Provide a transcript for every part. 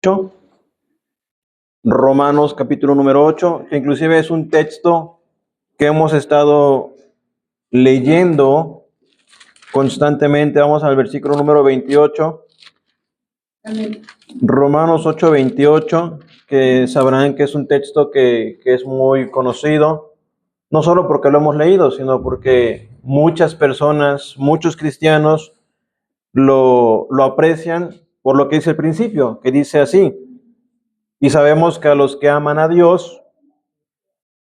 8, Romanos capítulo número 8, que inclusive es un texto que hemos estado leyendo constantemente. Vamos al versículo número 28. Amén. Romanos 8, 28, que sabrán que es un texto que es muy conocido, no solo porque lo hemos leído, sino porque muchas personas, muchos cristianos lo aprecian por lo que dice el principio, que dice así: y sabemos que a los que aman a Dios,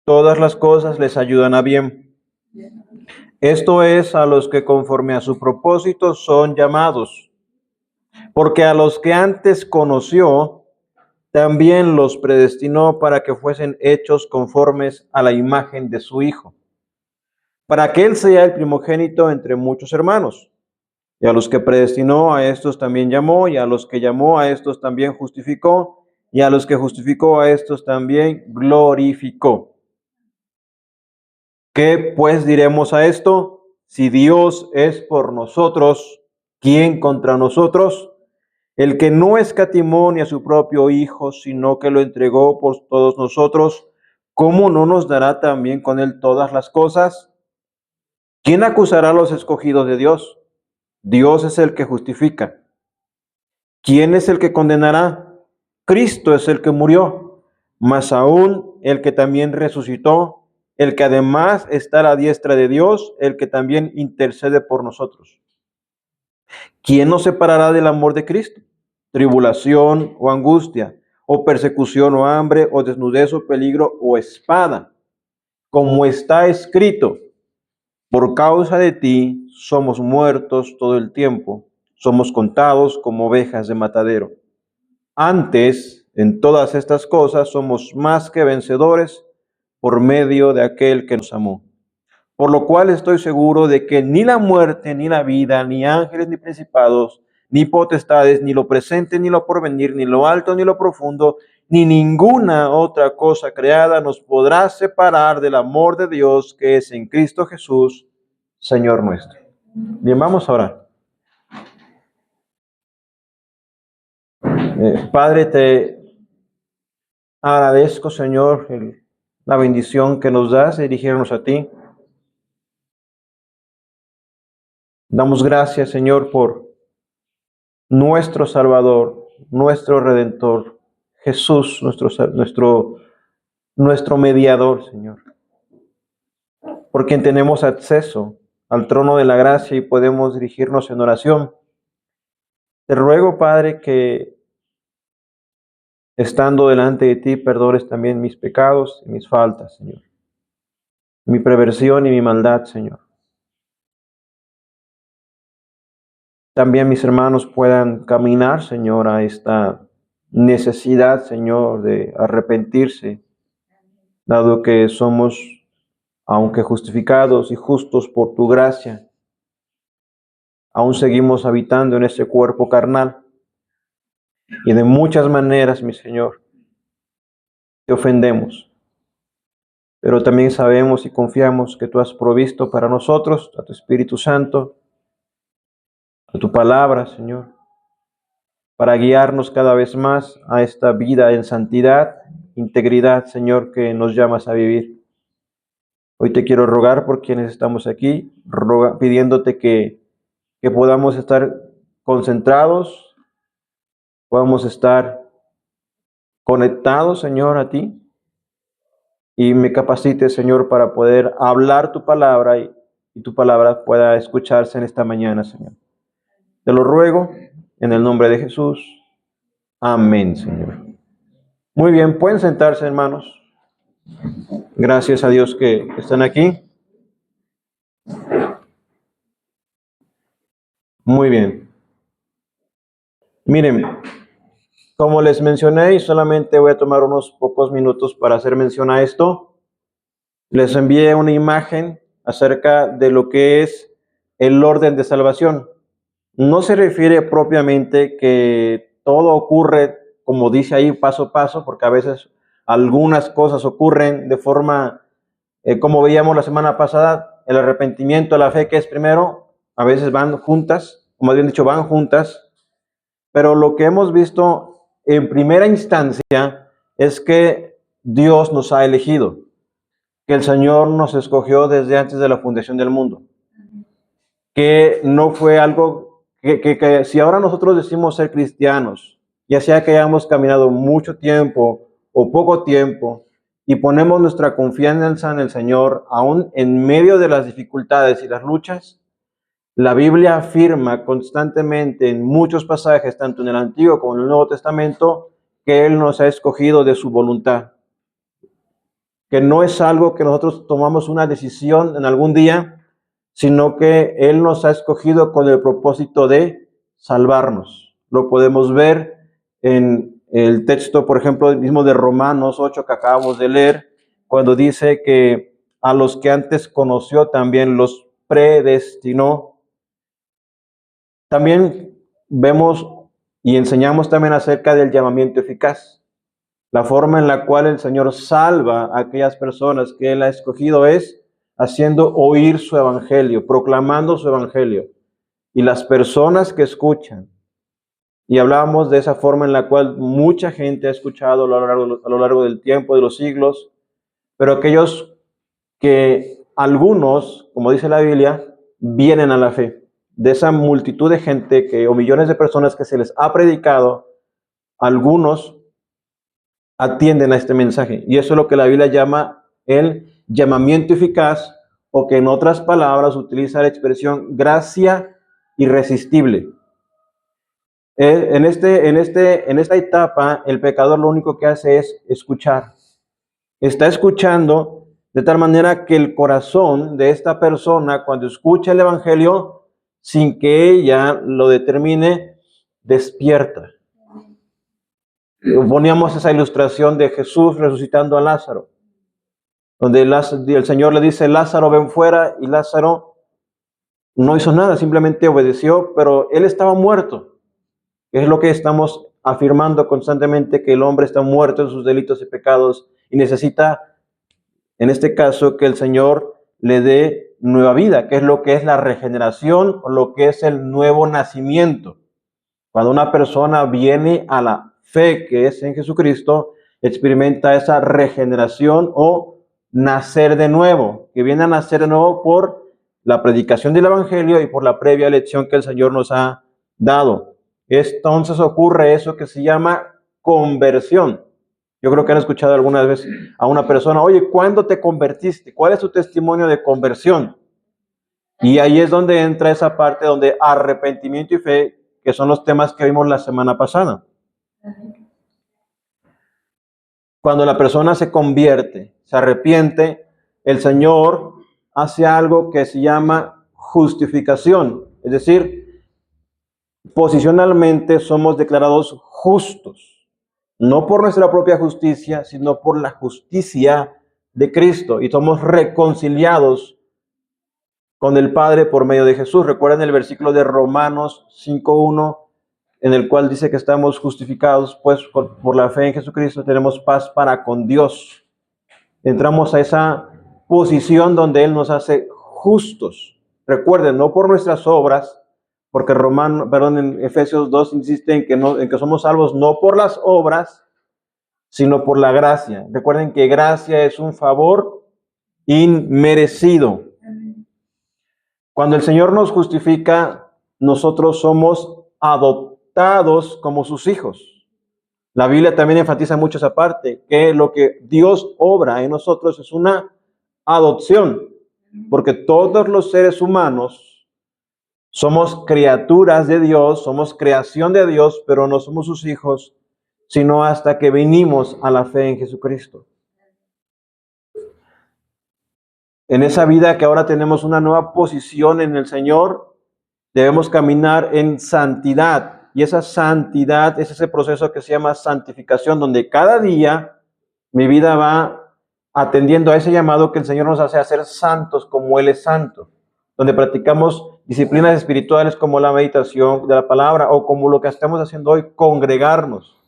todas las cosas les ayudan a bien. Esto es, a los que conforme a su propósito son llamados. Porque a los que antes conoció, también los predestinó para que fuesen hechos conformes a la imagen de su Hijo, para que Él sea el primogénito entre muchos hermanos. Y a los que predestinó, a estos también llamó, y a los que llamó, a estos también justificó, y a los que justificó, a estos también glorificó. ¿Qué pues diremos a esto? Si Dios es por nosotros, ¿quién contra nosotros? El que no escatimó ni a su propio Hijo, sino que lo entregó por todos nosotros, ¿cómo no nos dará también con él todas las cosas? ¿Quién acusará a los escogidos de Dios? Dios es el que justifica. ¿Quién es el que condenará? Cristo es el que murió, mas aún el que también resucitó, el que además está a la diestra de Dios, el que también intercede por nosotros. ¿Quién nos separará del amor de Cristo? Tribulación o angustia, o persecución o hambre, o desnudez o peligro o espada. Como está escrito: por causa de ti somos muertos todo el tiempo, somos contados como ovejas de matadero. Antes, en todas estas cosas, somos más que vencedores por medio de aquel que nos amó. Por lo cual estoy seguro de que ni la muerte, ni la vida, ni ángeles, ni principados, ni potestades, ni lo presente, ni lo porvenir, ni lo alto, ni lo profundo, ni ninguna otra cosa creada nos podrá separar del amor de Dios que es en Cristo Jesús, Señor nuestro. Bien, vamos a orar. Padre, te agradezco, Señor, la bendición que nos das de dirigirnos a ti. Damos gracias, Señor, por nuestro Salvador, nuestro Redentor, Jesús, nuestro mediador, Señor, por quien tenemos acceso al trono de la gracia y podemos dirigirnos en oración. Te ruego, Padre, que estando delante de ti, perdones también mis pecados y mis faltas, Señor, mi perversión y mi maldad, Señor. También mis hermanos puedan caminar, Señor, a esta necesidad, Señor, de arrepentirse, dado que somos, aunque justificados y justos por tu gracia, aún seguimos habitando en este cuerpo carnal. Y de muchas maneras, mi Señor, te ofendemos. Pero también sabemos y confiamos que tú has provisto para nosotros a tu Espíritu Santo, a tu palabra, Señor, para guiarnos cada vez más a esta vida en santidad, integridad, Señor, que nos llamas a vivir. Hoy te quiero rogar por quienes estamos aquí, pidiéndote que podamos estar concentrados, podamos estar conectados, Señor, a ti, y me capacite, Señor, para poder hablar tu palabra y tu palabra pueda escucharse en esta mañana, Señor. Te lo ruego en el nombre de Jesús. Amén, Señor. Muy bien, pueden sentarse, hermanos. Gracias a Dios que están aquí. Muy bien. Miren, como les mencioné, y solamente voy a tomar unos pocos minutos para hacer mención a esto, les envié una imagen acerca de lo que es el orden de salvación. No se refiere propiamente que todo ocurre, como dice ahí, paso a paso, porque a veces algunas cosas ocurren de forma, como veíamos la semana pasada, el arrepentimiento, la fe que es primero, a veces van juntas, o más bien dicho, van juntas, pero lo que hemos visto en primera instancia es que Dios nos ha elegido, que el Señor nos escogió desde antes de la fundación del mundo, que no fue algo que si ahora nosotros decimos ser cristianos, ya sea que hayamos caminado mucho tiempo o poco tiempo, y ponemos nuestra confianza en el Señor, aún en medio de las dificultades y las luchas, la Biblia afirma constantemente en muchos pasajes, tanto en el Antiguo como en el Nuevo Testamento, que Él nos ha escogido de su voluntad, que no es algo que nosotros tomamos una decisión en algún día, sino que Él nos ha escogido con el propósito de salvarnos. Lo podemos ver en el texto, por ejemplo, mismo de Romanos 8 que acabamos de leer, cuando dice que a los que antes conoció también los predestinó. También vemos y enseñamos también acerca del llamamiento eficaz. La forma en la cual el Señor salva a aquellas personas que Él ha escogido es haciendo oír su evangelio, proclamando su evangelio. Y las personas que escuchan, y hablábamos de esa forma en la cual mucha gente ha escuchado a lo largo del tiempo, de los siglos, pero aquellos que algunos, como dice la Biblia, vienen a la fe. De esa multitud de gente o millones de personas que se les ha predicado, algunos atienden a este mensaje. Y eso es lo que la Biblia llama el llamamiento eficaz, o que en otras palabras utiliza la expresión gracia irresistible. En esta etapa, el pecador lo único que hace es escuchar. Está escuchando de tal manera que el corazón de esta persona, cuando escucha el Evangelio, sin que ella lo determine, despierta. Poníamos esa ilustración de Jesús resucitando a Lázaro, donde el Señor le dice, Lázaro, ven fuera, y Lázaro no hizo nada, simplemente obedeció, pero él estaba muerto. Es lo que estamos afirmando constantemente, que el hombre está muerto en sus delitos y pecados y necesita, en este caso, que el Señor le dé nueva vida, que es la regeneración, o lo que es el nuevo nacimiento. Cuando una persona viene a la fe que es en Jesucristo, experimenta esa regeneración o nacer de nuevo, que viene a nacer de nuevo por la predicación del Evangelio y por la previa elección que el Señor nos ha dado. Entonces ocurre eso que se llama conversión. Yo creo que han escuchado algunas veces a una persona, oye, ¿cuándo te convertiste? ¿Cuál es tu testimonio de conversión? Y ahí es donde entra esa parte donde arrepentimiento y fe, que son los temas que vimos la semana pasada. Cuando la persona se convierte, se arrepiente, el Señor hace algo que se llama justificación. Es decir, posicionalmente somos declarados justos, no por nuestra propia justicia, sino por la justicia de Cristo, y somos reconciliados con el Padre por medio de Jesús. Recuerden el versículo de Romanos 5:1, en el cual dice que estamos justificados, pues por la fe en Jesucristo tenemos paz para con Dios. Entramos a esa posición donde Él nos hace justos. Recuerden, no por nuestras obras, porque en Efesios 2 insiste en que somos salvos no por las obras, sino por la gracia. Recuerden que gracia es un favor inmerecido. Cuando el Señor nos justifica, nosotros somos adoptados como sus hijos. La Biblia también enfatiza mucho esa parte, que lo que Dios obra en nosotros es una adopción, porque todos los seres humanos somos criaturas de Dios, somos creación de Dios, pero no somos sus hijos, sino hasta que venimos a la fe en Jesucristo. En esa vida que ahora tenemos una nueva posición en el Señor, debemos caminar en santidad. Y esa santidad es ese proceso que se llama santificación, donde cada día mi vida va atendiendo a ese llamado que el Señor nos hace a ser santos como Él es santo. Donde practicamos disciplinas espirituales como la meditación de la palabra, o como lo que estamos haciendo hoy, congregarnos.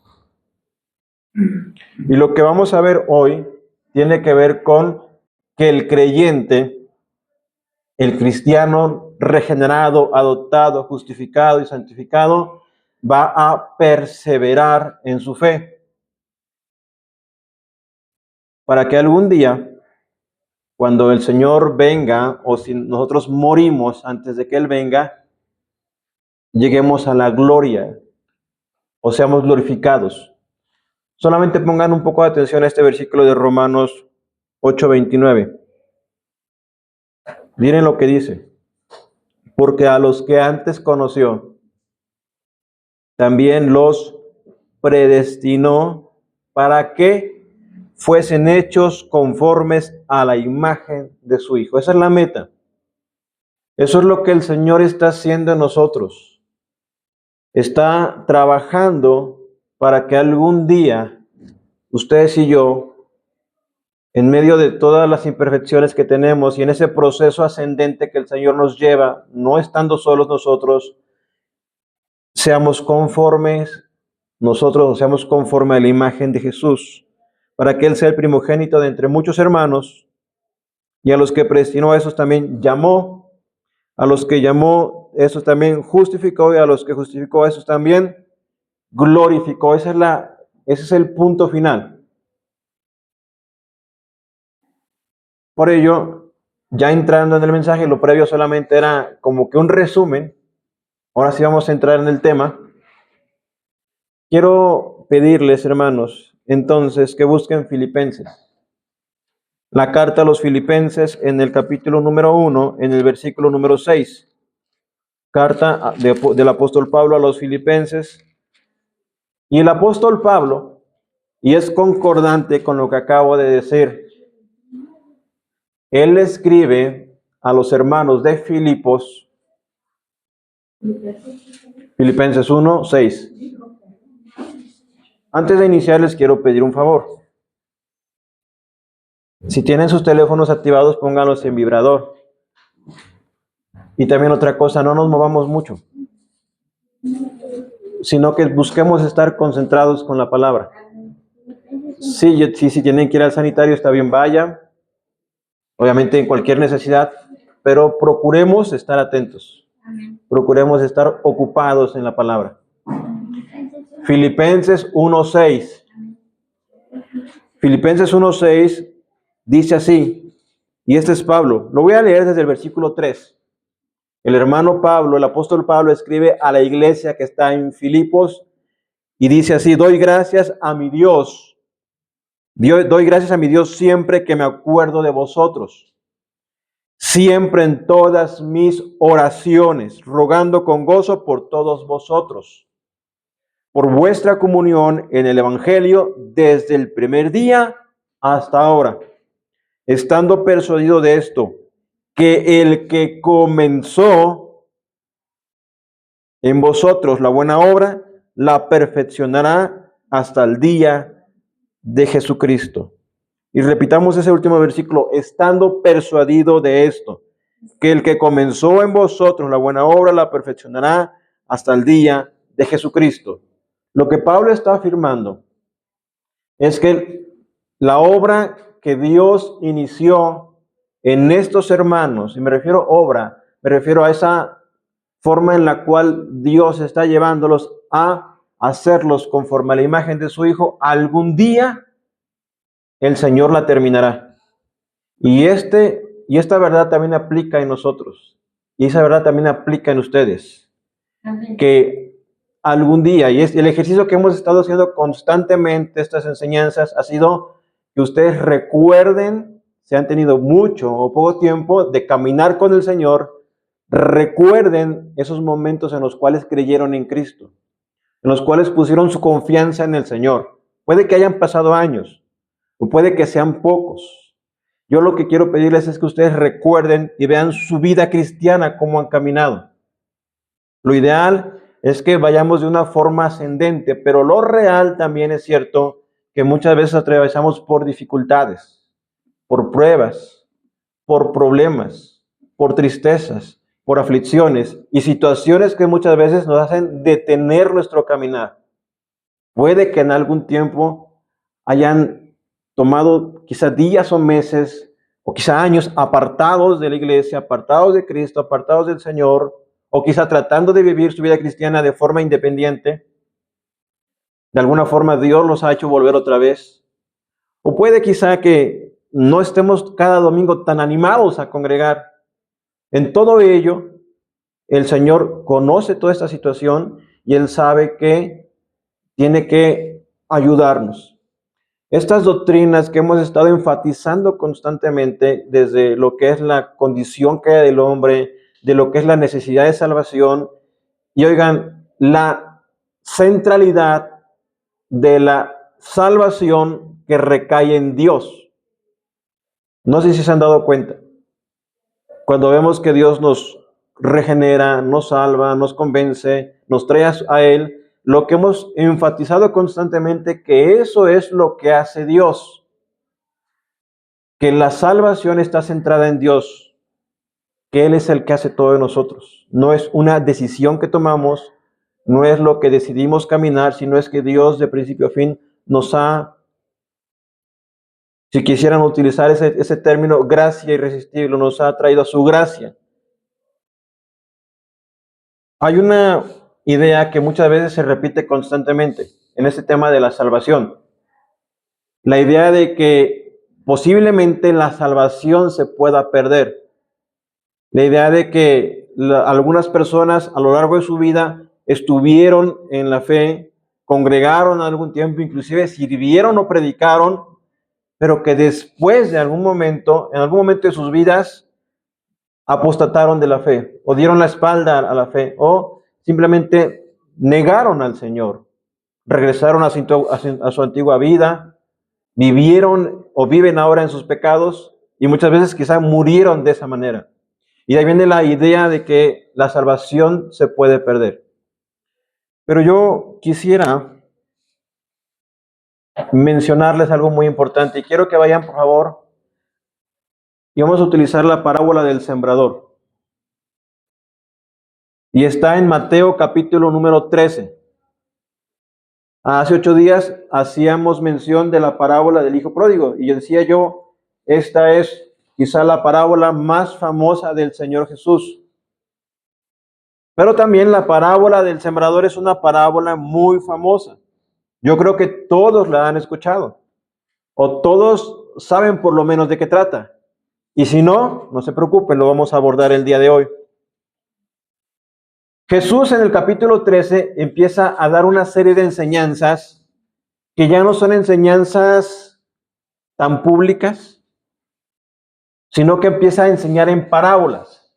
Y lo que vamos a ver hoy tiene que ver con que el creyente, el cristiano regenerado, adoptado, justificado y santificado, va a perseverar en su fe, para que algún día, cuando el Señor venga, o si nosotros morimos antes de que Él venga, lleguemos a la gloria, o seamos glorificados. Solamente pongan un poco de atención a este versículo de Romanos 8:29. Miren lo que dice. Porque a los que antes conoció, también los predestinó para que fuesen hechos conformes a la imagen de su Hijo. Esa es la meta. Eso es lo que el Señor está haciendo en nosotros. Está trabajando para que algún día ustedes y yo, en medio de todas las imperfecciones que tenemos y en ese proceso ascendente que el Señor nos lleva, no estando solos nosotros, seamos conformes, nosotros seamos conforme a la imagen de Jesús, para que Él sea el primogénito de entre muchos hermanos, y a los que predestinó a esos también llamó, a los que llamó esos también justificó, y a los que justificó a esos también glorificó. Ese es el punto final. Por ello, ya entrando en el mensaje, lo previo solamente era como que un resumen. Ahora sí vamos a entrar en el tema. Quiero pedirles, hermanos, entonces, que busquen Filipenses. La carta a los Filipenses en el capítulo número 1, en el versículo número 6. Carta del apóstol Pablo a los Filipenses. Y el apóstol Pablo, y es concordante con lo que acabo de decir, él escribe a los hermanos de Filipos, Filipenses 1, 6. Antes de iniciar les quiero pedir un favor. Si tienen sus teléfonos activados, pónganlos en vibrador. Y también otra cosa, no nos movamos mucho, sino que busquemos estar concentrados con la palabra. Si tienen que ir al sanitario, está bien, vayan. Obviamente en cualquier necesidad, pero procuremos estar atentos. Procuremos estar ocupados en la palabra. Filipenses 1:6. Filipenses 1:6 dice así, y este es Pablo. Lo voy a leer desde el versículo 3. El hermano Pablo, el apóstol Pablo, escribe a la iglesia que está en Filipos y dice así: doy gracias a mi Dios. Doy gracias a mi Dios siempre que me acuerdo de vosotros. Siempre en todas mis oraciones, rogando con gozo por todos vosotros, por vuestra comunión en el Evangelio desde el primer día hasta ahora, estando persuadido de esto, que el que comenzó en vosotros la buena obra, la perfeccionará hasta el día de Jesucristo. Y repitamos ese último versículo: estando persuadido de esto, que el que comenzó en vosotros la buena obra, la perfeccionará hasta el día de Jesucristo. Lo que Pablo está afirmando es que la obra que Dios inició en estos hermanos, y me refiero a obra, me refiero a esa forma en la cual Dios está llevándolos a hacerlos conforme a la imagen de su Hijo, algún día el Señor la terminará. Y esta verdad también aplica en nosotros. Y esa verdad también aplica en ustedes. Amén. Que algún día, y es el ejercicio que hemos estado haciendo constantemente, estas enseñanzas, ha sido que ustedes recuerden, si han tenido mucho o poco tiempo de caminar con el Señor, recuerden esos momentos en los cuales creyeron en Cristo, en los cuales pusieron su confianza en el Señor. Puede que hayan pasado años, o puede que sean pocos. Yo lo que quiero pedirles es que ustedes recuerden y vean su vida cristiana, cómo han caminado. Lo ideal es que vayamos de una forma ascendente, pero lo real también es cierto que muchas veces atravesamos por dificultades, por pruebas, por problemas, por tristezas, por aflicciones y situaciones que muchas veces nos hacen detener nuestro caminar. Puede que en algún tiempo hayan tomado quizás días o meses o quizás años apartados de la iglesia, apartados de Cristo, apartados del Señor, o quizá tratando de vivir su vida cristiana de forma independiente. De alguna forma Dios los ha hecho volver otra vez. O puede quizá que no estemos cada domingo tan animados a congregar. En todo ello, el Señor conoce toda esta situación y Él sabe que tiene que ayudarnos. Estas doctrinas que hemos estado enfatizando constantemente desde lo que es la condición que hay del hombre, de lo que es la necesidad de salvación, y oigan, la centralidad de la salvación que recae en Dios. No sé si se han dado cuenta. Cuando vemos que Dios nos regenera, nos salva, nos convence, nos trae a Él, lo que hemos enfatizado constantemente, que eso es lo que hace Dios, que la salvación está centrada en Dios, que Él es el que hace todo de nosotros. No es una decisión que tomamos, no es lo que decidimos caminar, sino es que Dios de principio a fin nos ha, si quisieran utilizar ese término, gracia irresistible, nos ha traído a su gracia. Hay una idea que muchas veces se repite constantemente en este tema de la salvación. La idea de que posiblemente la salvación se pueda perder. La idea de que algunas personas a lo largo de su vida estuvieron en la fe, congregaron algún tiempo, inclusive sirvieron o predicaron, pero que después de en algún momento de sus vidas, apostataron de la fe, o dieron la espalda a la fe, o simplemente negaron al Señor, regresaron a su antigua vida, vivieron o viven ahora en sus pecados, y muchas veces quizá murieron de esa manera. Y ahí viene la idea de que la salvación se puede perder. Pero yo quisiera mencionarles algo muy importante, y quiero que vayan, por favor, y vamos a utilizar la parábola del sembrador. Y está en Mateo capítulo número 13. Hace 8 días hacíamos mención de la parábola del hijo pródigo. Y decía yo, esta es quizá la parábola más famosa del Señor Jesús. Pero también la parábola del sembrador es una parábola muy famosa. Yo creo que todos la han escuchado. O todos saben por lo menos de qué trata. Y si no, no se preocupen, lo vamos a abordar el día de hoy. Jesús en el capítulo 13 empieza a dar una serie de enseñanzas que ya no son enseñanzas tan públicas, sino que empieza a enseñar en parábolas.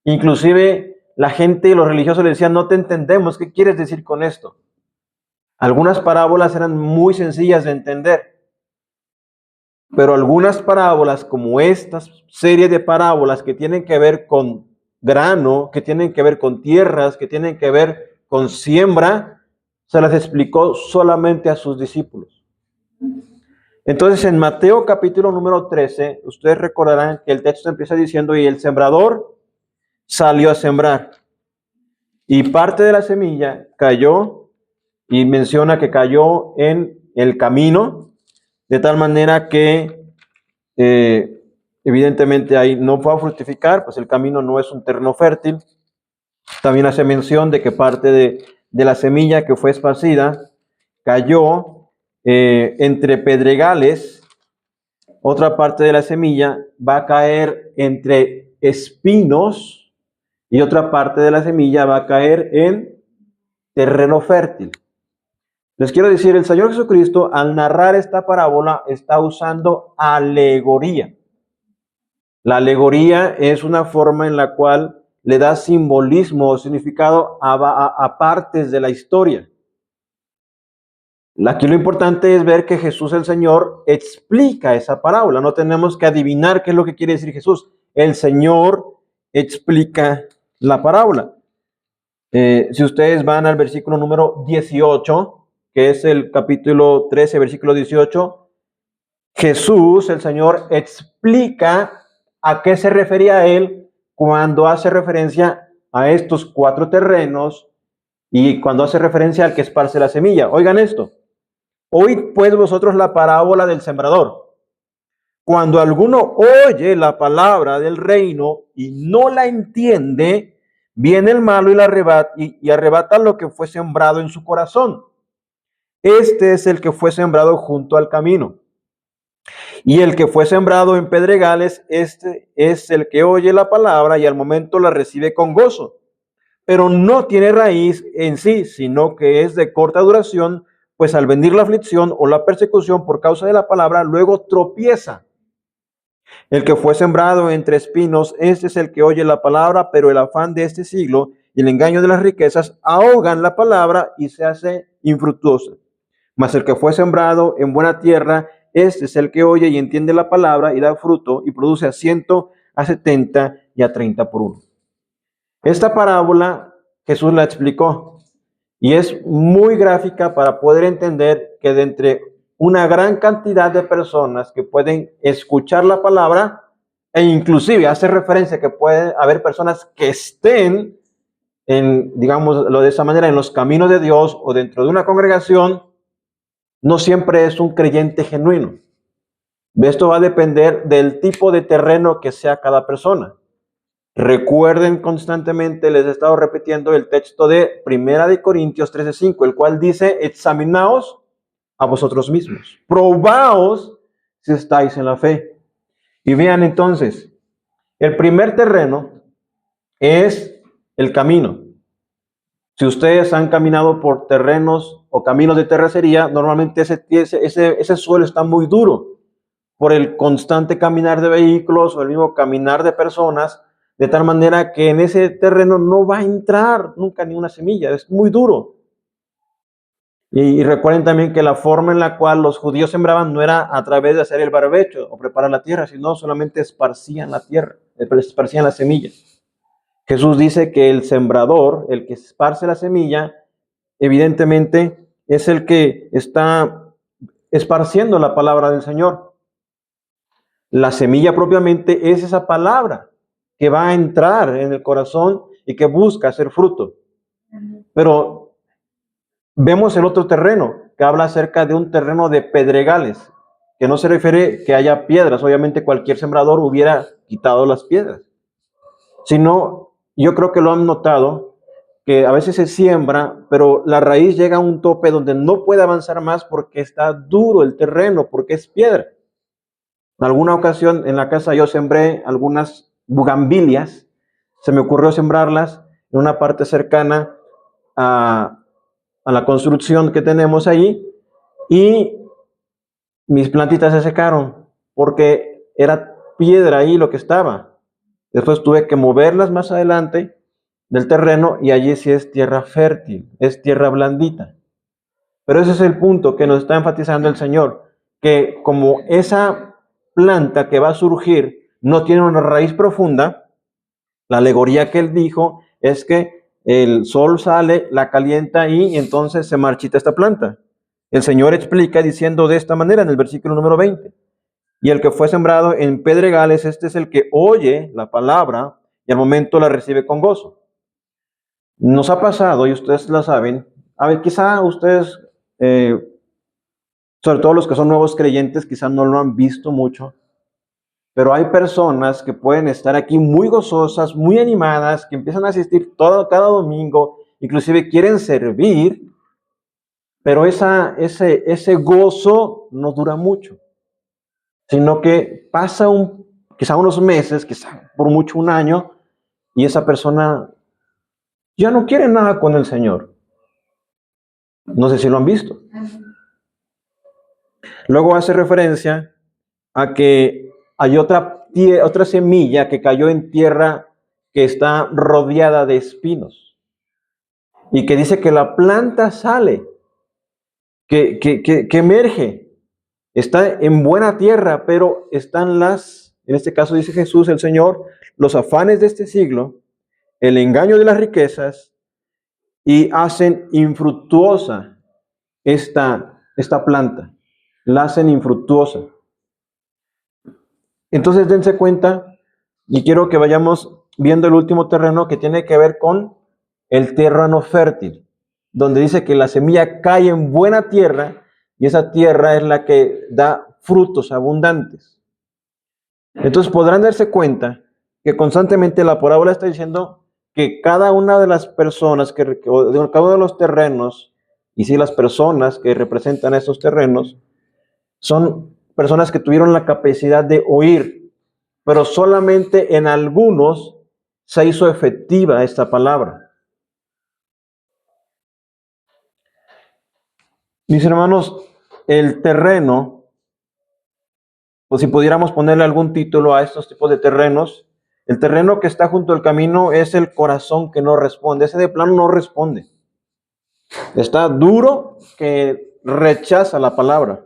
Inclusive la gente y los religiosos le decían, no te entendemos, ¿qué quieres decir con esto? Algunas parábolas eran muy sencillas de entender, pero algunas parábolas como esta serie de parábolas que tienen que ver con grano, que tienen que ver con tierras, que tienen que ver con siembra, se las explicó solamente a sus discípulos. Entonces en Mateo capítulo número 13, ustedes recordarán que el texto empieza diciendo, y el sembrador salió a sembrar, y parte de la semilla cayó, y menciona que cayó en el camino, de tal manera que evidentemente ahí no fue a fructificar, pues el camino no es un terreno fértil. También hace mención de que parte de la semilla que fue esparcida cayó entre pedregales. Otra parte de la semilla va a caer entre espinos y otra parte de la semilla va a caer en terreno fértil. Les quiero decir, el Señor Jesucristo al narrar esta parábola está usando alegoría. La alegoría es una forma en la cual le da simbolismo o significado a partes de la historia. Aquí lo importante es ver que Jesús el Señor explica esa parábola. No tenemos que adivinar qué es lo que quiere decir Jesús. El Señor explica la parábola. Si ustedes van al versículo número 18, que es el capítulo 13, versículo 18, Jesús, el Señor, explica a qué se refería a él cuando hace referencia a estos 4 terrenos y cuando hace referencia al que esparce la semilla. Oigan esto. Oíd pues vosotros la parábola del sembrador. Cuando alguno oye la palabra del reino y no la entiende, viene el malo y arrebata lo que fue sembrado en su corazón. Este es el que fue sembrado junto al camino. Y el que fue sembrado en pedregales, este es el que oye la palabra y al momento la recibe con gozo, pero no tiene raíz en sí, sino que es de corta duración, pues al venir la aflicción o la persecución por causa de la palabra, luego tropieza. El que fue sembrado entre espinos, este es el que oye la palabra, pero el afán de este siglo y el engaño de las riquezas ahogan la palabra y se hace infructuosa. Mas el que fue sembrado en buena tierra, este es el que oye y entiende la palabra y da fruto y produce a 100, a 70 y a 30 por uno. Esta parábola Jesús la explicó y es muy gráfica para poder entender que de entre una gran cantidad de personas que pueden escuchar la palabra e inclusive hace referencia que puede haber personas que estén digámoslo de esa manera, en los caminos de Dios o dentro de una congregación, no siempre es un creyente genuino. Esto va a depender del tipo de terreno que sea cada persona. Recuerden constantemente, les he estado repitiendo el texto de 1 Corintios 13:5, el cual dice, examinaos a vosotros mismos, probaos si estáis en la fe. Y vean entonces, el primer terreno es el camino. Si ustedes han caminado por terrenos o caminos de terracería, normalmente ese suelo está muy duro por el constante caminar de vehículos o el mismo caminar de personas, de tal manera que en ese terreno no va a entrar nunca ni una semilla, es muy duro. Y recuerden también que la forma en la cual los judíos sembraban no era a través de hacer el barbecho o preparar la tierra, sino solamente esparcían la tierra, esparcían las semillas. Jesús dice que el sembrador, el que esparce la semilla, evidentemente es el que está esparciendo la palabra del Señor. La semilla propiamente es esa palabra que va a entrar en el corazón y que busca hacer fruto. Pero vemos el otro terreno, que habla acerca de un terreno de pedregales, que no se refiere que haya piedras. Obviamente cualquier sembrador hubiera quitado las piedras, sino yo creo que lo han notado, que a veces se siembra, pero la raíz llega a un tope donde no puede avanzar más porque está duro el terreno, porque es piedra. En alguna ocasión en la casa yo sembré algunas bugambilias, se me ocurrió sembrarlas en una parte cercana a la construcción que tenemos allí y mis plantitas se secaron porque era piedra ahí lo que estaba. Después tuve que moverlas más adelante del terreno y allí sí es tierra fértil, es tierra blandita. Pero ese es el punto que nos está enfatizando el Señor, que como esa planta que va a surgir no tiene una raíz profunda, la alegoría que él dijo es que el sol sale, la calienta y entonces se marchita esta planta. El Señor explica diciendo de esta manera en el versículo número 20. Y el que fue sembrado en pedregales, este es el que oye la palabra y al momento la recibe con gozo. Nos ha pasado, y ustedes la saben, a ver, quizá ustedes, sobre todo los que son nuevos creyentes, quizá no lo han visto mucho, pero hay personas que pueden estar aquí muy gozosas, muy animadas, que empiezan a asistir cada domingo, inclusive quieren servir, pero ese gozo no dura mucho, sino que pasa quizá unos meses, quizá por mucho un año, y esa persona ya no quiere nada con el Señor. No sé si lo han visto. Luego hace referencia a que hay otra semilla que cayó en tierra que está rodeada de espinos y que dice que la planta sale, que emerge, está en buena tierra, pero están en este caso dice Jesús, el Señor, los afanes de este siglo, el engaño de las riquezas y hacen infructuosa esta planta, la hacen infructuosa. Entonces dense cuenta y quiero que vayamos viendo el último terreno que tiene que ver con el terreno fértil, donde dice que la semilla cae en buena tierra y esa tierra es la que da frutos abundantes. Entonces podrán darse cuenta que constantemente la parábola está diciendo que cada una de las personas, o de cada uno de los terrenos, y sí las personas que representan estos terrenos, son personas que tuvieron la capacidad de oír, pero solamente en algunos se hizo efectiva esta palabra. Mis hermanos, el terreno, o si pudiéramos ponerle algún título a estos tipos de terrenos, el terreno que está junto al camino es el corazón que no responde. Ese de plano no responde. Está duro que rechaza la palabra.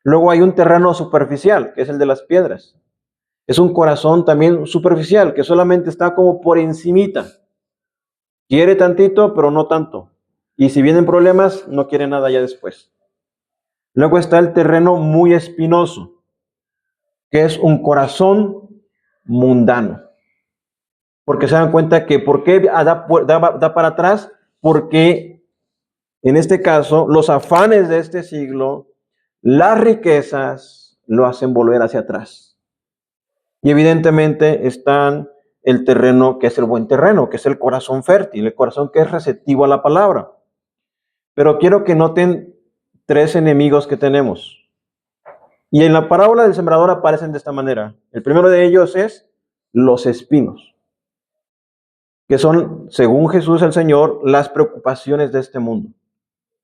Luego hay un terreno superficial, que es el de las piedras. Es un corazón también superficial, que solamente está como por encimita. Quiere tantito, pero no tanto. Y si vienen problemas, no quiere nada ya después. Luego está el terreno muy espinoso, que es un corazón mundano. Porque se dan cuenta que ¿por qué da para atrás? Porque en este caso los afanes de este siglo, las riquezas, lo hacen volver hacia atrás. Y evidentemente están el terreno que es el buen terreno, que es el corazón fértil, el corazón que es receptivo a la palabra. Pero quiero que noten tres enemigos que tenemos. Y en la parábola del sembrador aparecen de esta manera. El primero de ellos es los espinos, que son, según Jesús el Señor, las preocupaciones de este mundo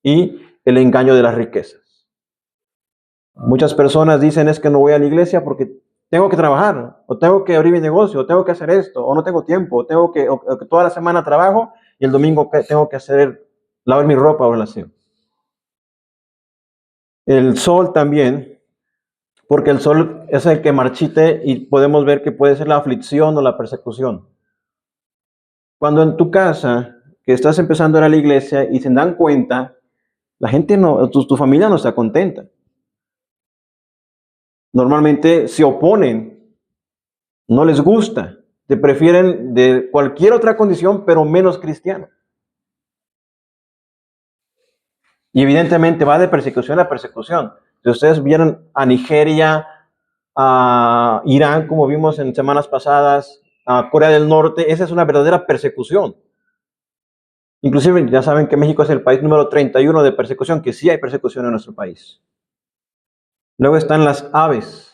y el engaño de las riquezas. Muchas personas dicen es que no voy a la iglesia porque tengo que trabajar, o tengo que abrir mi negocio, o tengo que hacer esto, o no tengo tiempo, o que toda la semana trabajo y el domingo tengo que lavar mi ropa o el aseo. El sol también, porque el sol es el que marchite y podemos ver que puede ser la aflicción o la persecución. Cuando en tu casa, que estás empezando a ir a la iglesia y se dan cuenta, la gente no, tu familia no está contenta. Normalmente se oponen, no les gusta, te prefieren de cualquier otra condición, pero menos cristiano. Y evidentemente va de persecución a persecución. Si ustedes vieron a Nigeria, a Irán, como vimos en semanas pasadas, a Corea del Norte, esa es una verdadera persecución. Inclusive ya saben que México es el país número 31 de persecución, que sí hay persecución en nuestro país. Luego están las aves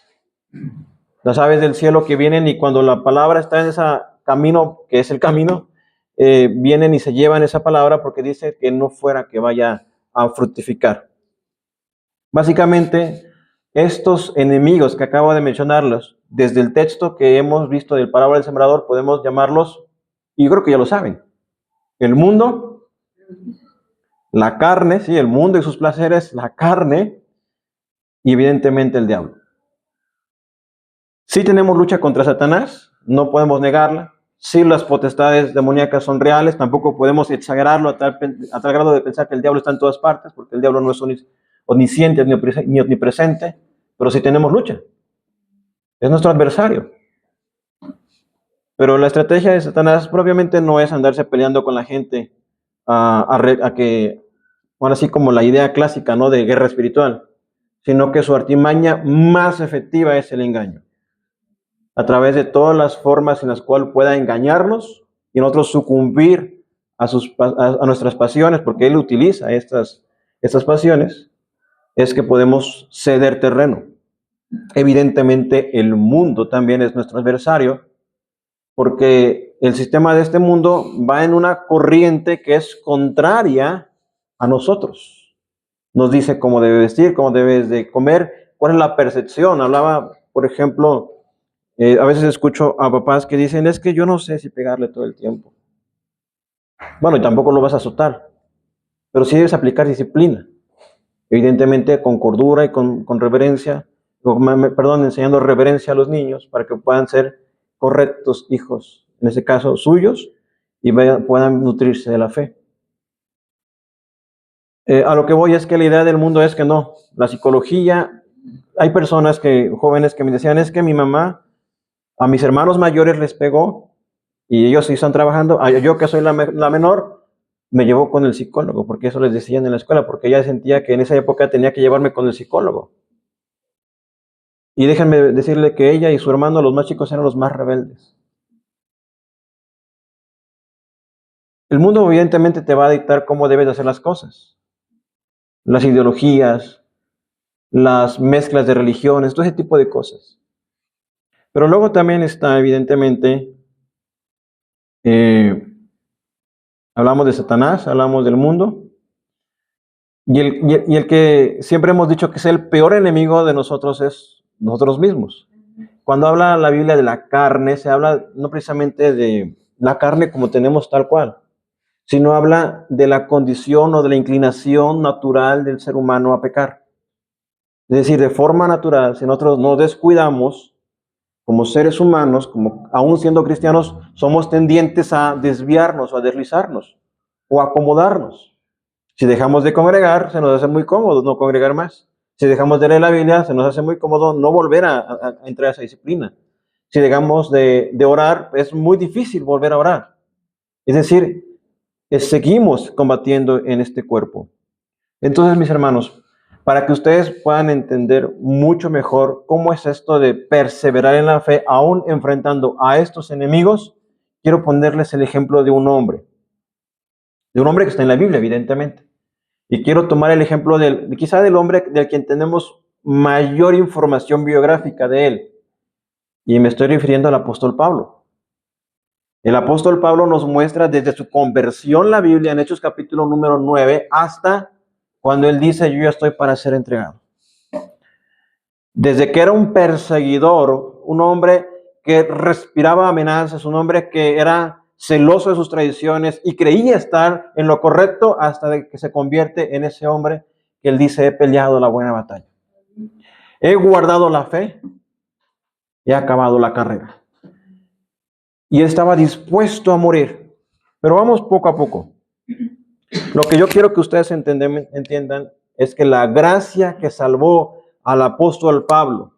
del cielo que vienen y cuando la palabra está en ese camino, que es el camino, vienen y se llevan esa palabra porque dice que no fuera que vaya a fructificar. Básicamente, estos enemigos que acabo de mencionarlos, desde el texto que hemos visto del parábola del sembrador, podemos llamarlos, y yo creo que ya lo saben, el mundo, la carne, sí, el mundo y sus placeres, la carne, y evidentemente el diablo. Sí tenemos lucha contra Satanás, no podemos negarla. Sí las potestades demoníacas son reales, tampoco podemos exagerarlo a tal grado de pensar que el diablo está en todas partes, porque el diablo no es omnisciente ni omnipresente, pero sí tenemos lucha. Es nuestro adversario. Pero la estrategia de Satanás propiamente no es andarse peleando con la gente a que, ahora sí como la idea clásica, ¿no?, de guerra espiritual, sino que su artimaña más efectiva es el engaño. A través de todas las formas en las cuales pueda engañarnos y nosotros sucumbir a nuestras pasiones, porque él utiliza estas pasiones, es que podemos ceder terreno. Evidentemente el mundo también es nuestro adversario, porque el sistema de este mundo va en una corriente que es contraria a nosotros. Nos dice cómo debe vestir, cómo debes de comer, cuál es la percepción. Hablaba, por ejemplo, a veces escucho a papás que dicen, es que yo no sé si pegarle todo el tiempo. Bueno, y tampoco lo vas a azotar, pero sí debes aplicar disciplina. Evidentemente con cordura y con reverencia, enseñando reverencia a los niños para que puedan ser correctos hijos, en ese caso suyos, y puedan nutrirse de la fe. A lo que voy es que la idea del mundo es que no, la psicología, hay personas jóvenes que me decían, es que mi mamá a mis hermanos mayores les pegó y ellos sí están trabajando. Yo que soy la menor, me llevó con el psicólogo, porque eso les decían en la escuela, porque ella sentía que en esa época tenía que llevarme con el psicólogo. Y déjenme decirle que ella y su hermano, los más chicos, eran los más rebeldes. El mundo evidentemente te va a dictar cómo debes de hacer las cosas. Las ideologías, las mezclas de religiones, todo ese tipo de cosas. Pero luego también está evidentemente, eh, hablamos de Satanás, hablamos del mundo, y el que siempre hemos dicho que es el peor enemigo de nosotros es nosotros mismos. Cuando habla la Biblia de la carne, se habla no precisamente de la carne como tenemos tal cual, sino habla de la condición o de la inclinación natural del ser humano a pecar. Es decir, de forma natural, si nosotros nos descuidamos como seres humanos, como aún siendo cristianos, somos tendientes a desviarnos o a deslizarnos o a acomodarnos. Si dejamos de congregar, se nos hace muy cómodo no congregar más. Si dejamos de leer la Biblia, se nos hace muy cómodo no volver a entrar a esa disciplina. Si dejamos de orar, es muy difícil volver a orar. Es decir, seguimos combatiendo en este cuerpo. Entonces, mis hermanos, para que ustedes puedan entender mucho mejor cómo es esto de perseverar en la fe, aún enfrentando a estos enemigos, quiero ponerles el ejemplo de un hombre que está en la Biblia, evidentemente. Y quiero tomar el ejemplo quizá del hombre del quien tenemos mayor información biográfica de él. Y me estoy refiriendo al apóstol Pablo. El apóstol Pablo nos muestra desde su conversión en la Biblia, en Hechos capítulo número 9, hasta cuando él dice, yo ya estoy para ser entregado. Desde que era un perseguidor, un hombre que respiraba amenazas, un hombre que era celoso de sus tradiciones y creía estar en lo correcto hasta que se convierte en ese hombre que él dice, he peleado la buena batalla. He guardado la fe, he acabado la carrera. Y estaba dispuesto a morir. Pero vamos poco a poco. Lo que yo quiero que ustedes entiendan es que la gracia que salvó al apóstol Pablo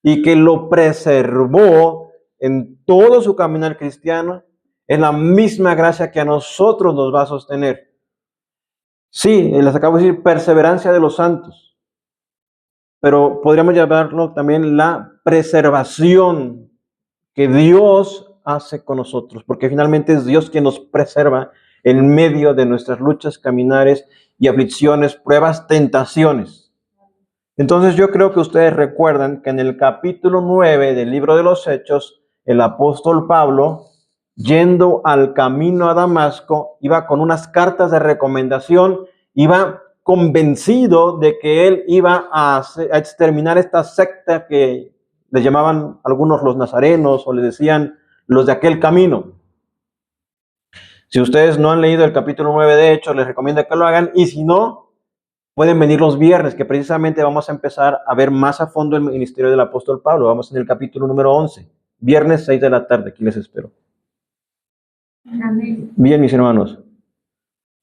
y que lo preservó en todo su caminar cristiano es la misma gracia que a nosotros nos va a sostener. Sí, les acabo de decir perseverancia de los santos, pero podríamos llamarlo también la preservación que Dios hace con nosotros, porque finalmente es Dios quien nos preserva en medio de nuestras luchas, caminares y aflicciones, pruebas, tentaciones. Entonces yo creo que ustedes recuerdan que en el capítulo 9 del libro de los Hechos, el apóstol Pablo, yendo al camino a Damasco, iba con unas cartas de recomendación, iba convencido de que él iba a exterminar esta secta que le llamaban algunos los nazarenos o le decían los de aquel camino. Si ustedes no han leído el capítulo 9 de Hechos, les recomiendo que lo hagan, y si no, pueden venir los viernes, que precisamente vamos a empezar a ver más a fondo el ministerio del apóstol Pablo. Vamos en el capítulo número 11, viernes 6 de la tarde, aquí les espero. Amén. Bien, mis hermanos.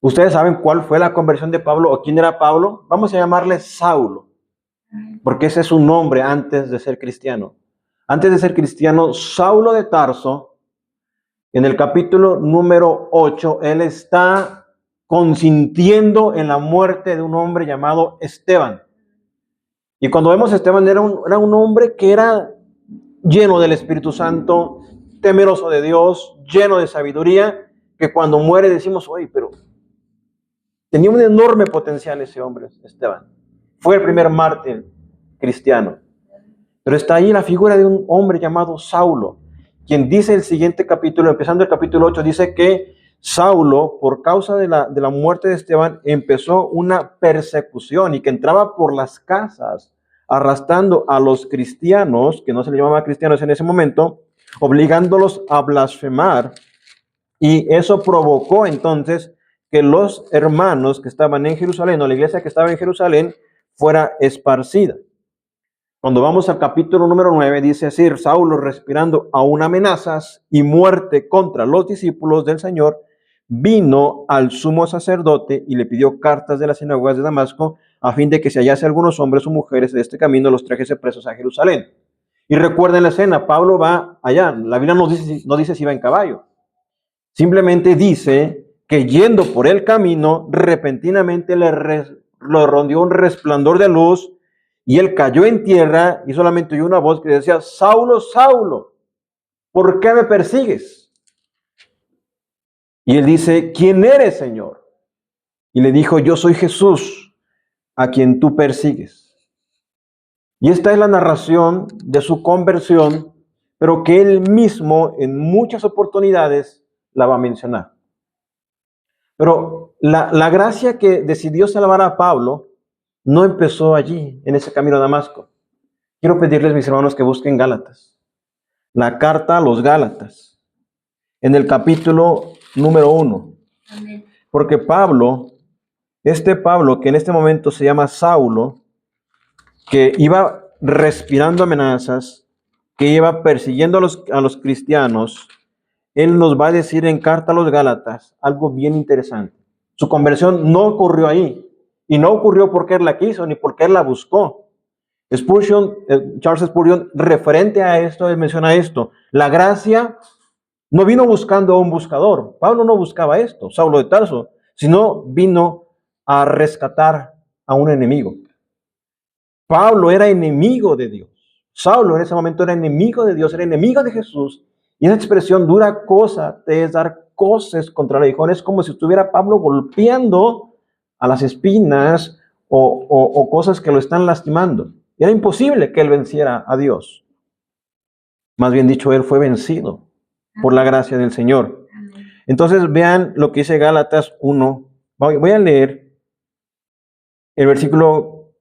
¿Ustedes saben cuál fue la conversión de Pablo o quién era Pablo? Vamos a llamarle Saulo, porque ese es su nombre antes de ser cristiano. Antes de ser cristiano, Saulo de Tarso, en el capítulo número 8, él está consintiendo en la muerte de un hombre llamado Esteban. Y cuando vemos a Esteban, era un hombre que era lleno del Espíritu Santo, temeroso de Dios, lleno de sabiduría, que cuando muere decimos, oye, pero tenía un enorme potencial ese hombre, Esteban. Fue el primer mártir cristiano. Pero está ahí la figura de un hombre llamado Saulo, quien dice el siguiente capítulo, empezando el capítulo 8, dice que Saulo, por causa de la muerte de Esteban, empezó una persecución y que entraba por las casas arrastrando a los cristianos, que no se le llamaba cristianos en ese momento, obligándolos a blasfemar. Y eso provocó entonces que los hermanos que estaban en Jerusalén, o la iglesia que estaba en Jerusalén, fuera esparcida. Cuando vamos al capítulo número 9, dice así, Saulo, respirando aún amenazas y muerte contra los discípulos del Señor, vino al sumo sacerdote y le pidió cartas de las sinagogas de Damasco a fin de que si hallase algunos hombres o mujeres de este camino los trajese presos a Jerusalén. Y recuerden la escena, Pablo va allá, la Biblia no dice si va en caballo, simplemente dice que yendo por el camino, repentinamente lo rodeó un resplandor de luz y él cayó en tierra y solamente oyó una voz que decía, Saulo, Saulo, ¿por qué me persigues? Y él dice, ¿quién eres, Señor? Y le dijo, yo soy Jesús, a quien tú persigues. Y esta es la narración de su conversión, pero que él mismo en muchas oportunidades la va a mencionar. Pero la gracia que decidió salvar a Pablo no empezó allí, en ese camino a Damasco. Quiero pedirles, mis hermanos, que busquen Gálatas. La carta a los Gálatas, en el capítulo número 1. Amén. Porque Pablo, Pablo, que en este momento se llama Saulo, que iba respirando amenazas, que iba persiguiendo a los cristianos, él nos va a decir en carta a los Gálatas algo bien interesante. Su conversión no ocurrió ahí, y no ocurrió porque él la quiso, ni porque él la buscó. Charles Spurgeon, referente a esto, él menciona esto. La gracia no vino buscando a un buscador. Pablo no buscaba esto, Saulo de Tarso, sino vino a rescatar a un enemigo. Pablo era enemigo de Dios. Saulo en ese momento era enemigo de Dios, era enemigo de Jesús. Y esa expresión dura cosa es dar coces contra el aguijón. Es como si estuviera Pablo golpeando a las espinas o cosas que lo están lastimando. Y era imposible que él venciera a Dios. Más bien dicho, él fue vencido por la gracia del Señor. Entonces vean lo que dice Gálatas 1. Voy a leer el versículo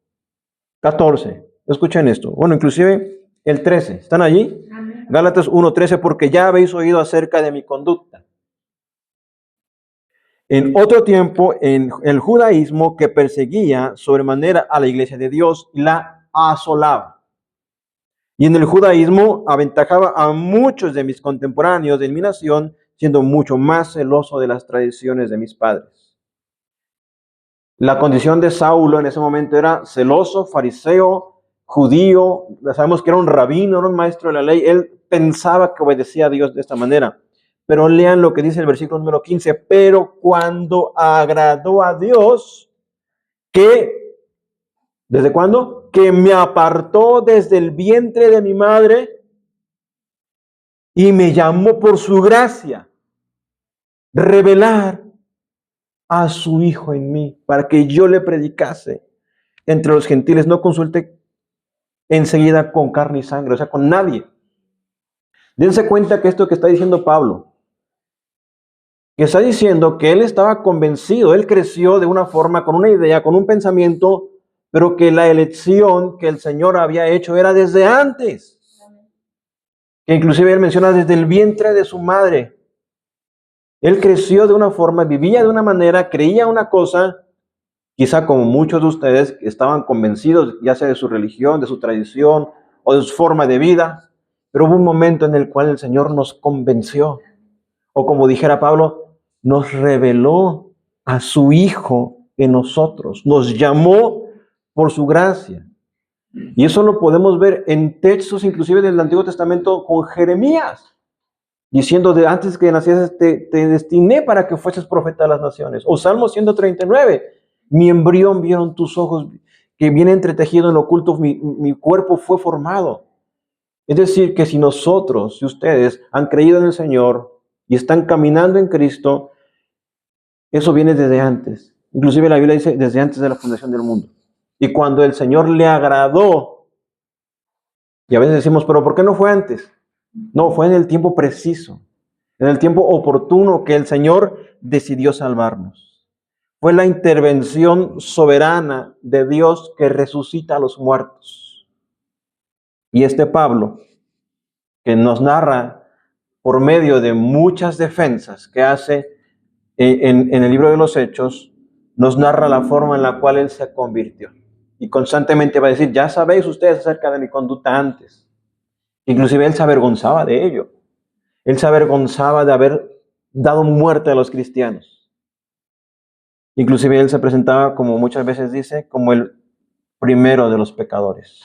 14. Escuchen esto. Bueno, inclusive el 13. ¿Están allí? Amén. Gálatas 1:13, porque ya habéis oído acerca de mi conducta. En otro tiempo, en el judaísmo, que perseguía sobremanera a la iglesia de Dios y la asolaba. Y en el judaísmo aventajaba a muchos de mis contemporáneos de mi nación, siendo mucho más celoso de las tradiciones de mis padres. La condición de Saulo en ese momento era celoso, fariseo, judío. Sabemos que era un rabino, era un maestro de la ley. Él pensaba que obedecía a Dios de esta manera. Pero lean lo que dice el versículo número 15. Pero cuando agradó a Dios, que, ¿desde cuándo? Que me apartó desde el vientre de mi madre y me llamó por su gracia, revelar a su Hijo en mí, para que yo le predicase entre los gentiles. No consulte enseguida con carne y sangre, o sea, con nadie. Dense cuenta que esto que está diciendo Pablo, que está diciendo que él estaba convencido, él creció de una forma, con una idea, con un pensamiento, pero que la elección que el Señor había hecho era desde antes. Que inclusive él menciona desde el vientre de su madre. Él creció de una forma, vivía de una manera, creía una cosa, quizá como muchos de ustedes estaban convencidos, ya sea de su religión, de su tradición o de su forma de vida, pero hubo un momento en el cual el Señor nos convenció, o como dijera Pablo, nos reveló a su Hijo en nosotros, nos llamó por su gracia. Y eso lo podemos ver en textos inclusive del Antiguo Testamento con Jeremías, diciendo de antes que nacieses te destiné para que fueses profeta de las naciones. O Salmo 139, mi embrión vieron tus ojos, que viene entretejido en lo oculto, mi cuerpo fue formado. Es decir, que si nosotros, si ustedes han creído en el Señor y están caminando en Cristo, eso viene desde antes. Inclusive la Biblia dice desde antes de la fundación del mundo. Y cuando el Señor le agradó, y a veces decimos, pero ¿por qué no fue antes? No, fue en el tiempo preciso, en el tiempo oportuno que el Señor decidió salvarnos. Fue la intervención soberana de Dios que resucita a los muertos. Y Pablo, que nos narra por medio de muchas defensas que hace en el libro de los Hechos, nos narra la forma en la cual él se convirtió. Y constantemente va a decir, ya sabéis ustedes acerca de mi conducta antes. Inclusive él se avergonzaba de ello. Él se avergonzaba de haber dado muerte a los cristianos. Inclusive él se presentaba, como muchas veces dice, como el primero de los pecadores.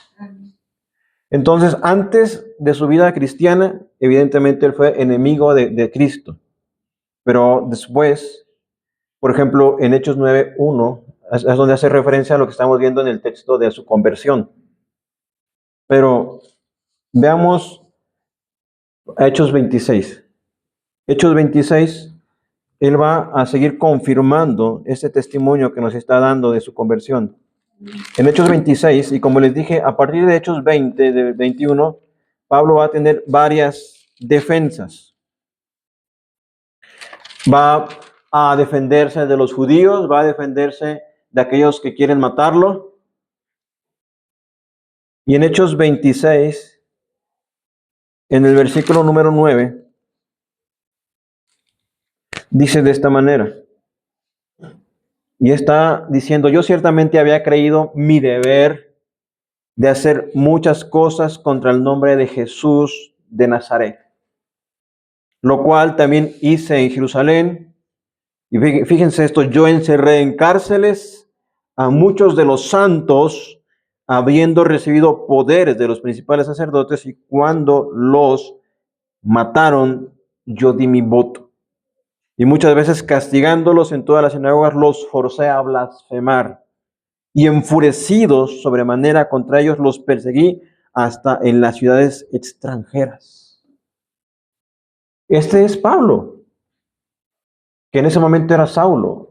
Entonces, antes de su vida cristiana, evidentemente él fue enemigo de Cristo. Pero después, por ejemplo, en Hechos 9:1, es donde hace referencia a lo que estamos viendo en el texto de su conversión. Pero veamos Hechos 26. Hechos 26, él va a seguir confirmando este testimonio que nos está dando de su conversión. En Hechos 26, y como les dije, a partir de Hechos 20, de 21, Pablo va a tener varias defensas. Va a defenderse de los judíos, va a defenderse de aquellos que quieren matarlo. Y en Hechos 26, en el versículo número 9, dice de esta manera, y está diciendo: yo ciertamente había creído mi deber de hacer muchas cosas contra el nombre de Jesús de Nazaret, lo cual también hice en Jerusalén. Y fíjense esto: yo encerré en cárceles a muchos de los santos, habiendo recibido poderes de los principales sacerdotes, y cuando los mataron, yo di mi voto. Y muchas veces, castigándolos en todas las sinagogas, los forcé a blasfemar. Y enfurecidos sobremanera contra ellos, los perseguí hasta en las ciudades extranjeras. Este es Pablo, que en ese momento era Saulo,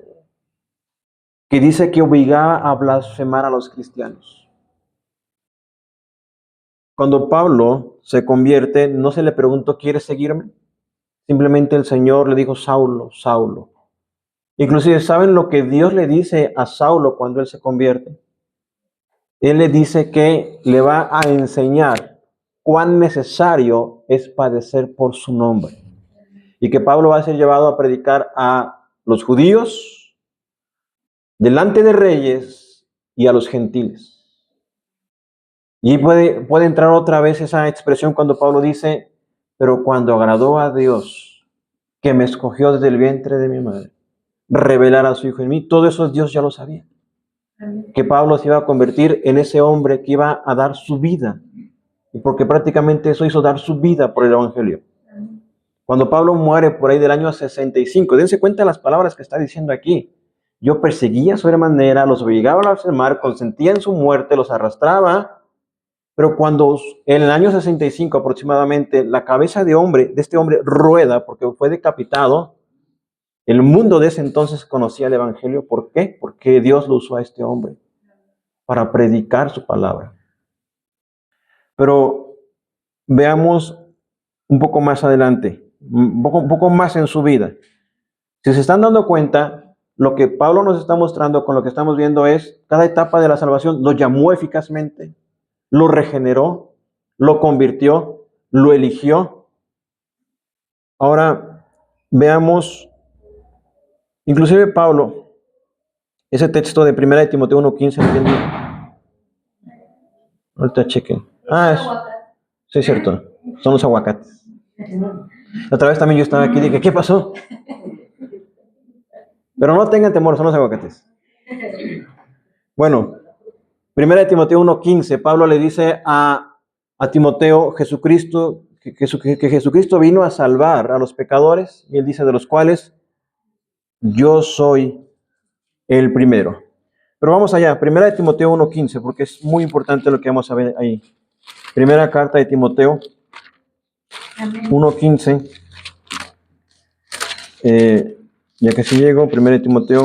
que dice que obligaba a blasfemar a los cristianos. Cuando Pablo se convierte, no se le preguntó: ¿quieres seguirme? Simplemente el Señor le dijo: Saulo, Saulo. Inclusive, ¿saben lo que Dios le dice a Saulo cuando él se convierte? Él le dice que le va a enseñar cuán necesario es padecer por su nombre. Y que Pablo va a ser llevado a predicar a los judíos, delante de reyes y a los gentiles. Y puede entrar otra vez esa expresión cuando Pablo dice: pero cuando agradó a Dios, que me escogió desde el vientre de mi madre, revelar a su Hijo en mí. Todo eso Dios ya lo sabía. Que Pablo se iba a convertir en ese hombre que iba a dar su vida. Y porque prácticamente eso hizo, dar su vida por el Evangelio. Cuando Pablo muere por ahí del año 65, dense cuenta de las palabras que está diciendo aquí. Yo perseguía sobremanera, los obligaba a blasfemar, consentía en su muerte, los arrastraba. Pero cuando en el año 65 aproximadamente la cabeza de este hombre rueda, porque fue decapitado, el mundo de ese entonces conocía el Evangelio. ¿Por qué? Porque Dios lo usó a este hombre para predicar su palabra. Pero veamos un poco más adelante, un poco más en su vida. Si se están dando cuenta, lo que Pablo nos está mostrando con lo que estamos viendo es cada etapa de la salvación. Lo llamó eficazmente, lo regeneró, lo convirtió, lo eligió. Ahora veamos, inclusive Pablo, ese texto de 1 de Timoteo 1:15, ¿entienden? Ahorita chequen. Sí, es cierto, son los aguacates. La otra vez también yo estaba aquí y dije: ¿qué pasó? Pero no tengan temor, son los aguacates. Bueno, 1 de Timoteo 1:15, Pablo le dice a Timoteo: Jesucristo, que Jesucristo vino a salvar a los pecadores, y él dice: de los cuales yo soy el primero. Pero vamos allá, 1 de Timoteo 1:15, porque es muy importante lo que vamos a ver ahí. Primera carta de Timoteo 1:15. Ya que si llego, 1 de Timoteo,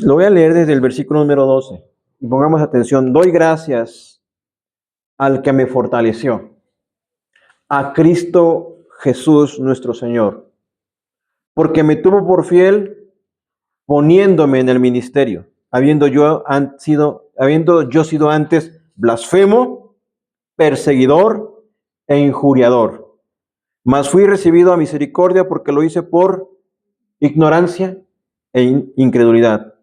lo voy a leer desde el versículo número 12. Y pongamos atención: doy gracias al que me fortaleció, a Cristo Jesús nuestro Señor, porque me tuvo por fiel poniéndome en el ministerio, habiendo yo sido antes blasfemo, perseguidor e injuriador. Mas fui recibido a misericordia porque lo hice por ignorancia e incredulidad.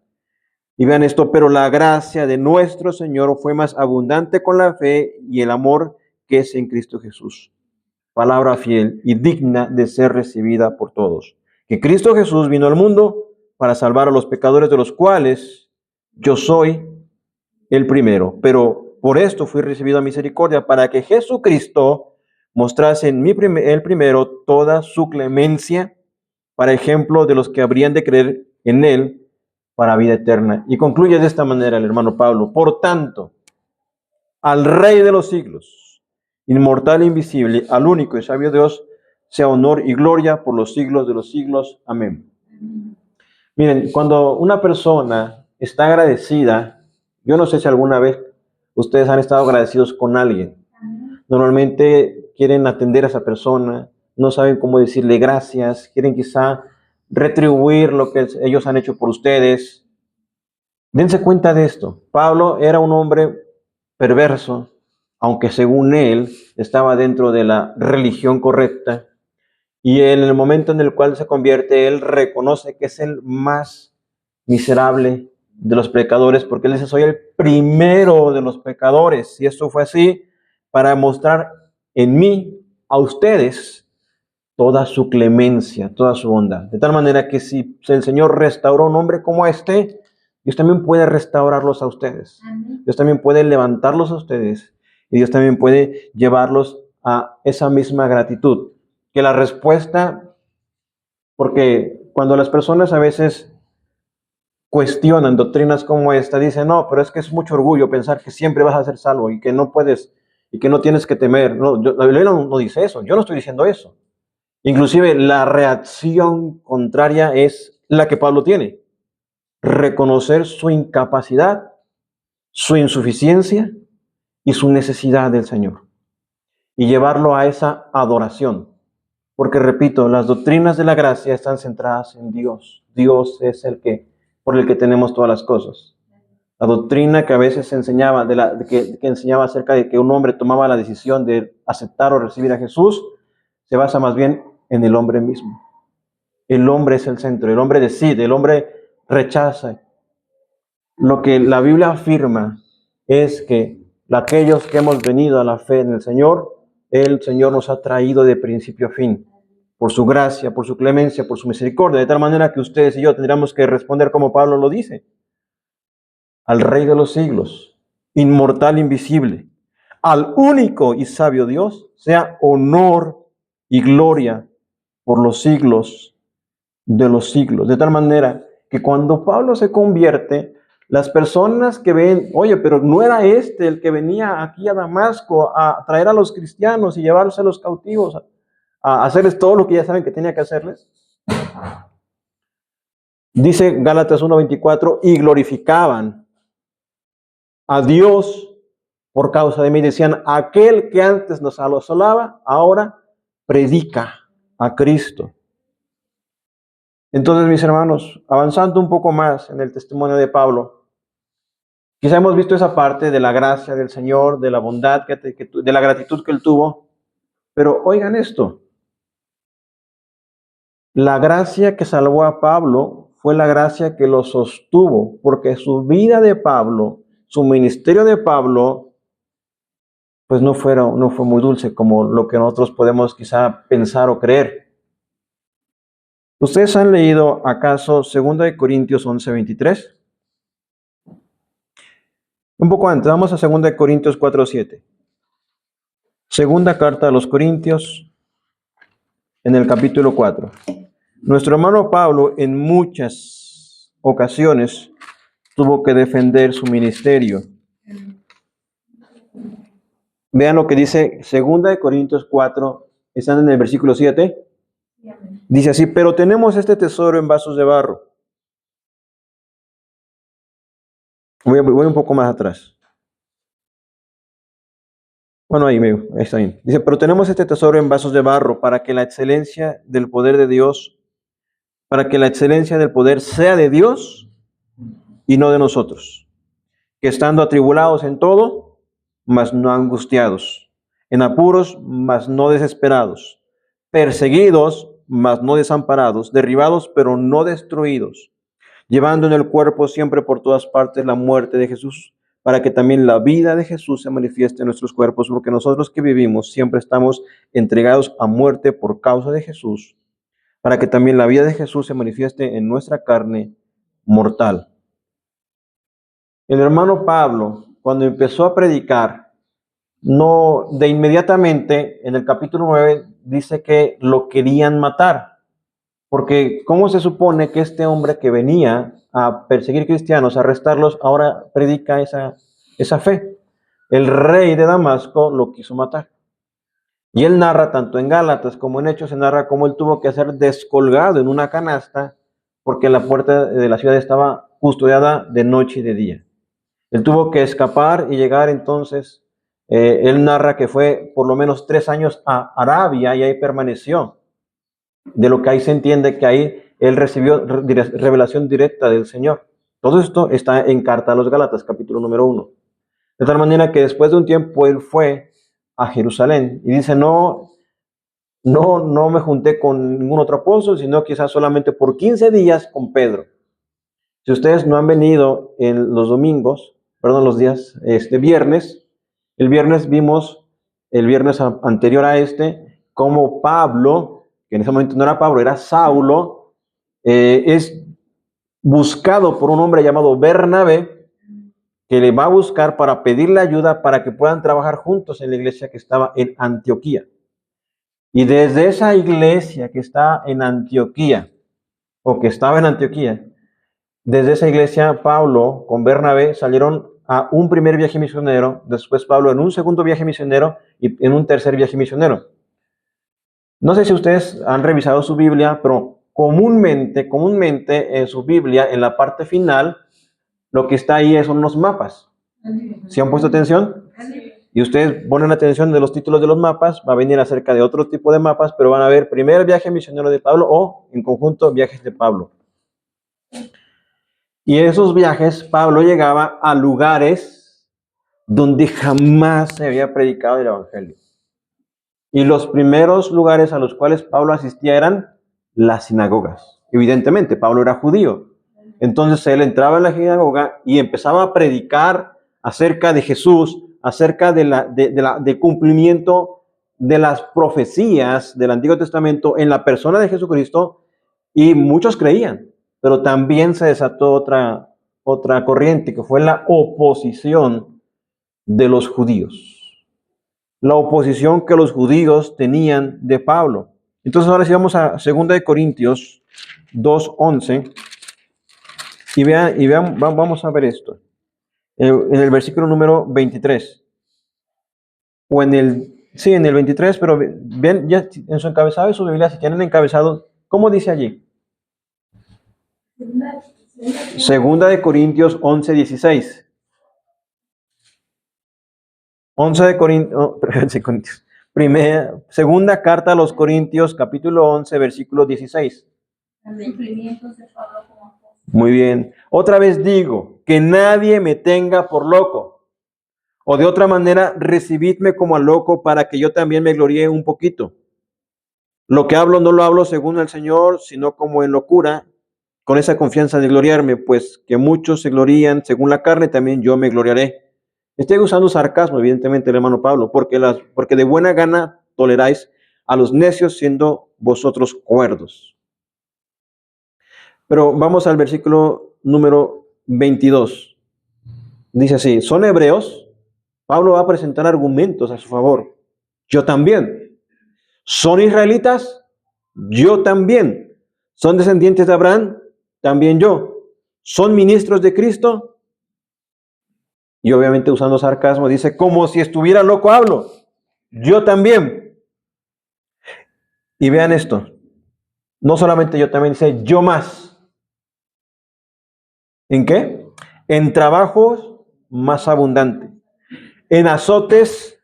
Y vean esto: pero la gracia de nuestro Señor fue más abundante con la fe y el amor que es en Cristo Jesús. Palabra fiel y digna de ser recibida por todos. Que Cristo Jesús vino al mundo para salvar a los pecadores, de los cuales yo soy el primero. Pero por esto fui recibido a misericordia, para que Jesucristo mostrase en mí el primero toda su clemencia, para ejemplo de los que habrían de creer en él para vida eterna. Y concluye de esta manera el hermano Pablo: por tanto, al Rey de los siglos, inmortal e invisible, al único y sabio Dios, sea honor y gloria por los siglos de los siglos. Amén. Miren, cuando una persona está agradecida, yo no sé si alguna vez ustedes han estado agradecidos con alguien. Normalmente quieren atender a esa persona, no saben cómo decirle gracias, quieren quizá retribuir lo que ellos han hecho por ustedes. Dense cuenta de esto. Pablo era un hombre perverso, aunque según él estaba dentro de la religión correcta. Y en el momento en el cual se convierte, él reconoce que es el más miserable de los pecadores, porque él dice, soy el primero de los pecadores. Y esto fue así para mostrar en mí, a ustedes, toda su clemencia, toda su bondad. De tal manera que si el Señor restauró a un hombre como este, Dios también puede restaurarlos a ustedes. Dios también puede levantarlos a ustedes. Y Dios también puede llevarlos a esa misma gratitud. Que la respuesta, porque cuando las personas a veces cuestionan doctrinas como esta, dicen, no, pero es que es mucho orgullo pensar que siempre vas a ser salvo y que no puedes, y que no tienes que temer. No, la Biblia no dice eso, yo no estoy diciendo eso. Inclusive la reacción contraria es la que Pablo tiene. Reconocer su incapacidad, su insuficiencia y su necesidad del Señor. Y llevarlo a esa adoración. Porque repito, las doctrinas de la gracia están centradas en Dios. Dios es el que, por el que tenemos todas las cosas. La doctrina que a veces se enseñaba, que enseñaba acerca de que un hombre tomaba la decisión de aceptar o recibir a Jesús, se basa más bien en el hombre mismo. El hombre es el centro, el hombre decide, el hombre rechaza. Lo que la Biblia afirma es que aquellos que hemos venido a la fe en el Señor nos ha traído de principio a fin, por su gracia, por su clemencia, por su misericordia, de tal manera que ustedes y yo tendríamos que responder como Pablo lo dice, al Rey de los siglos, inmortal, invisible, al único y sabio Dios, sea honor y gloria por los siglos de los siglos. De tal manera que cuando Pablo se convierte, las personas que ven, oye, pero no era este el que venía aquí a Damasco a traer a los cristianos y llevarlos a los cautivos, a hacerles todo lo que ya saben que tenía que hacerles. Dice Gálatas 1:24, y glorificaban a Dios por causa de mí. Decían, aquel que antes nos asolaba, ahora predica a Cristo. Entonces, mis hermanos, avanzando un poco más en el testimonio de Pablo, quizá hemos visto esa parte de la gracia del Señor, de la bondad, de la gratitud que él tuvo, pero oigan esto, la gracia que salvó a Pablo fue la gracia que lo sostuvo, porque su vida de Pablo, su ministerio de Pablo, pues no fue muy dulce como lo que nosotros podemos quizá pensar o creer. ¿Ustedes han leído acaso 2 Corintios 11:23? Un poco antes, vamos a 2 Corintios 4:7. Segunda carta a los Corintios, en el capítulo 4. Nuestro hermano Pablo en muchas ocasiones tuvo que defender su ministerio. Vean lo que dice 2 Corintios 4, están en el versículo 7. Dice así, pero tenemos este tesoro en vasos de barro. Voy un poco más atrás. Bueno, ahí está bien. Dice, pero tenemos este tesoro en vasos de barro para que la excelencia del poder de Dios, para que la excelencia del poder sea de Dios y no de nosotros, que estando atribulados en todo, mas no angustiados, en apuros, mas no desesperados, perseguidos, mas no desamparados, derribados, pero no destruidos, llevando en el cuerpo siempre por todas partes la muerte de Jesús, para que también la vida de Jesús se manifieste en nuestros cuerpos, porque nosotros que vivimos siempre estamos entregados a muerte por causa de Jesús, para que también la vida de Jesús se manifieste en nuestra carne mortal. El hermano Pablo, cuando empezó a predicar, no de inmediatamente, en el capítulo 9, dice que lo querían matar. Porque ¿cómo se supone que este hombre que venía a perseguir cristianos, a arrestarlos, ahora predica esa fe? El rey de Damasco lo quiso matar. Y él narra, tanto en Gálatas como en Hechos, se narra cómo él tuvo que ser descolgado en una canasta porque la puerta de la ciudad estaba custodiada de noche y de día. Él tuvo que escapar y llegar entonces, él narra que fue por lo menos 3 años a Arabia y ahí permaneció. De lo que ahí se entiende que ahí él recibió revelación directa del Señor. Todo esto está en Carta a los Gálatas, capítulo número 1. De tal manera que después de un tiempo él fue a Jerusalén y dice, no me junté con ningún otro apóstol, sino quizás solamente por 15 días con Pedro. Si ustedes no han venido en los domingos, perdón, los días, viernes, el viernes vimos, el viernes anterior a cómo Pablo, que en ese momento no era Pablo, era Saulo, es buscado por un hombre llamado Bernabé, que le va a buscar para pedirle ayuda para que puedan trabajar juntos en la iglesia que estaba en Antioquía. Y desde esa iglesia que está en Antioquía, o que estaba en Antioquía, desde esa iglesia, Pablo con Bernabé salieron a un primer viaje misionero, después Pablo en un segundo viaje misionero y en un tercer viaje misionero. No sé si ustedes han revisado su Biblia, pero comúnmente en su Biblia, en la parte final, lo que está ahí son unos mapas. ¿Sí han puesto atención? Y ustedes ponen atención de los títulos de los mapas, va a venir acerca de otro tipo de mapas, pero van a ver primer viaje misionero de Pablo o en conjunto viajes de Pablo. Y en esos viajes Pablo llegaba a lugares donde jamás se había predicado el evangelio. Y los primeros lugares a los cuales Pablo asistía eran las sinagogas. Evidentemente, Pablo era judío. Entonces él entraba en la sinagoga y empezaba a predicar acerca de Jesús, acerca de cumplimiento de las profecías del Antiguo Testamento en la persona de Jesucristo, y muchos creían, pero también se desató otra corriente que fue la oposición de los judíos. La oposición que los judíos tenían de Pablo. Entonces ahora sí vamos a 2 Corintios 2:11 y vean, vamos a ver esto. En el versículo número 23. O en el 23, pero ven ya en su encabezado de su Biblia, si tienen encabezado, ¿cómo dice allí? 2 Corintios 11:16. 11 de Corintios. Segunda carta a los Corintios, capítulo 11, versículo 16. Muy bien. Otra vez digo, que nadie me tenga por loco. O de otra manera, recibidme como a loco para que yo también me gloríe un poquito. Lo que hablo no lo hablo según el Señor, sino como en locura, con esa confianza de gloriarme, pues que muchos se glorían según la carne, también yo me gloriaré. Estoy usando sarcasmo, evidentemente, el hermano Pablo, porque de buena gana toleráis a los necios, siendo vosotros cuerdos. Pero vamos al versículo número 22. Dice así, ¿son hebreos? Pablo va a presentar argumentos a su favor. Yo también. ¿Son israelitas? Yo también. ¿Son descendientes de Abraham? También yo. ¿Son ministros de Cristo? Y obviamente usando sarcasmo dice, como si estuviera loco hablo. Yo también. Y vean esto. No solamente yo también, dice yo más. ¿En qué? En trabajos más abundantes. En azotes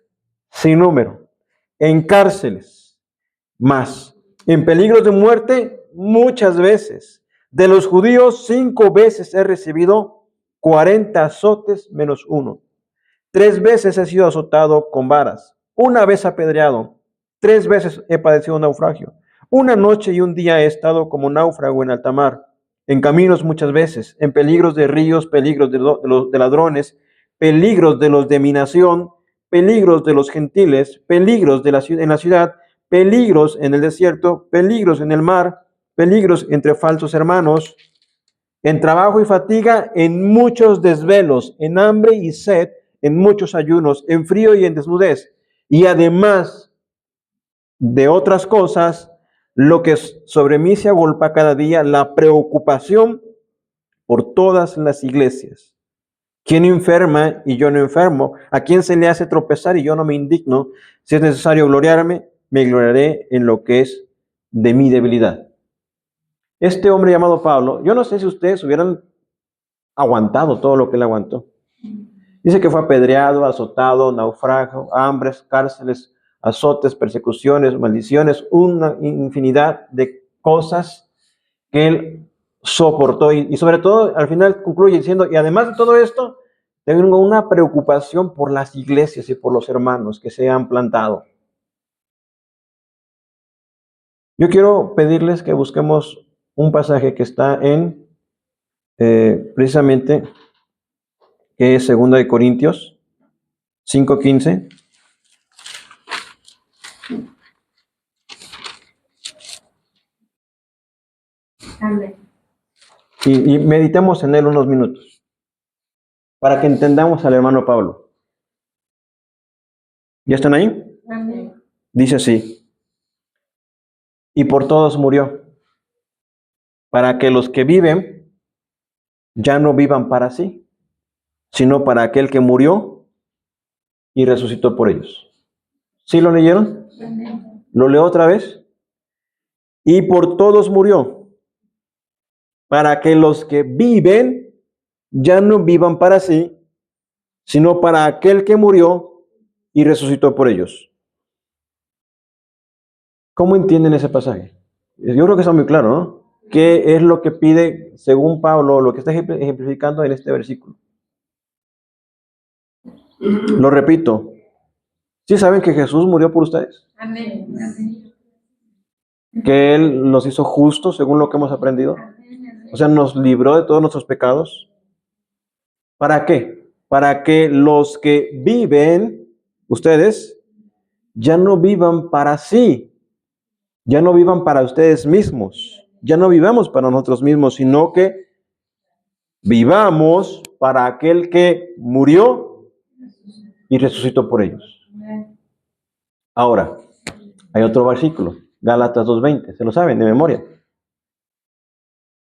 sin número. En cárceles más. En peligros de muerte muchas veces. De los judíos 5 veces he recibido 40 azotes menos 1. 3 veces he sido azotado con varas. 1 vez apedreado. 3 veces he padecido un naufragio. 1 noche y un día he estado como náufrago en alta mar. En caminos muchas veces. En peligros de ríos, peligros de ladrones, peligros de los de mi nación, peligros de los gentiles, peligros en la ciudad, peligros en el desierto, peligros en el mar, peligros entre falsos hermanos, en trabajo y fatiga, en muchos desvelos, en hambre y sed, en muchos ayunos, en frío y en desnudez. Y además de otras cosas, lo que sobre mí se agolpa cada día, la preocupación por todas las iglesias. ¿Quién enferma y yo no enfermo? ¿A quién se le hace tropezar y yo no me indigno? Si es necesario gloriarme, me gloriaré en lo que es de mi debilidad. Este hombre llamado Pablo, yo no sé si ustedes hubieran aguantado todo lo que él aguantó. Dice que fue apedreado, azotado, naufragio, hambres, cárceles, azotes, persecuciones, maldiciones, una infinidad de cosas que él soportó. Y sobre todo, al final concluye diciendo, y además de todo esto, tengo una preocupación por las iglesias y por los hermanos que se han plantado. Yo quiero pedirles que busquemos un pasaje que está en, precisamente, que es 2 de Corintios 5:15. Amén. Y meditemos en él unos minutos, para que entendamos al hermano Pablo. ¿Ya están ahí? Amén. Dice así, y por todos murió, para que los que viven ya no vivan para sí, sino para aquel que murió y resucitó por ellos. ¿Sí lo leyeron? Amén. ¿Lo leo otra vez? Y por todos murió, para que los que viven ya no vivan para sí, sino para aquel que murió y resucitó por ellos. ¿Cómo entienden ese pasaje? Yo creo que está muy claro, ¿no? ¿Qué es lo que pide, según Pablo, lo que está ejemplificando en este versículo? Lo repito. ¿Sí saben que Jesús murió por ustedes? Amén. Amén. Que Él los hizo justos, según lo que hemos aprendido. O sea, nos libró de todos nuestros pecados. ¿Para qué? Para que los que viven, ustedes, ya no vivan para sí, ya no vivan para ustedes mismos, ya no vivamos para nosotros mismos, sino que vivamos para aquel que murió y resucitó por ellos. Ahora, hay otro versículo, Gálatas 2:20, se lo saben de memoria.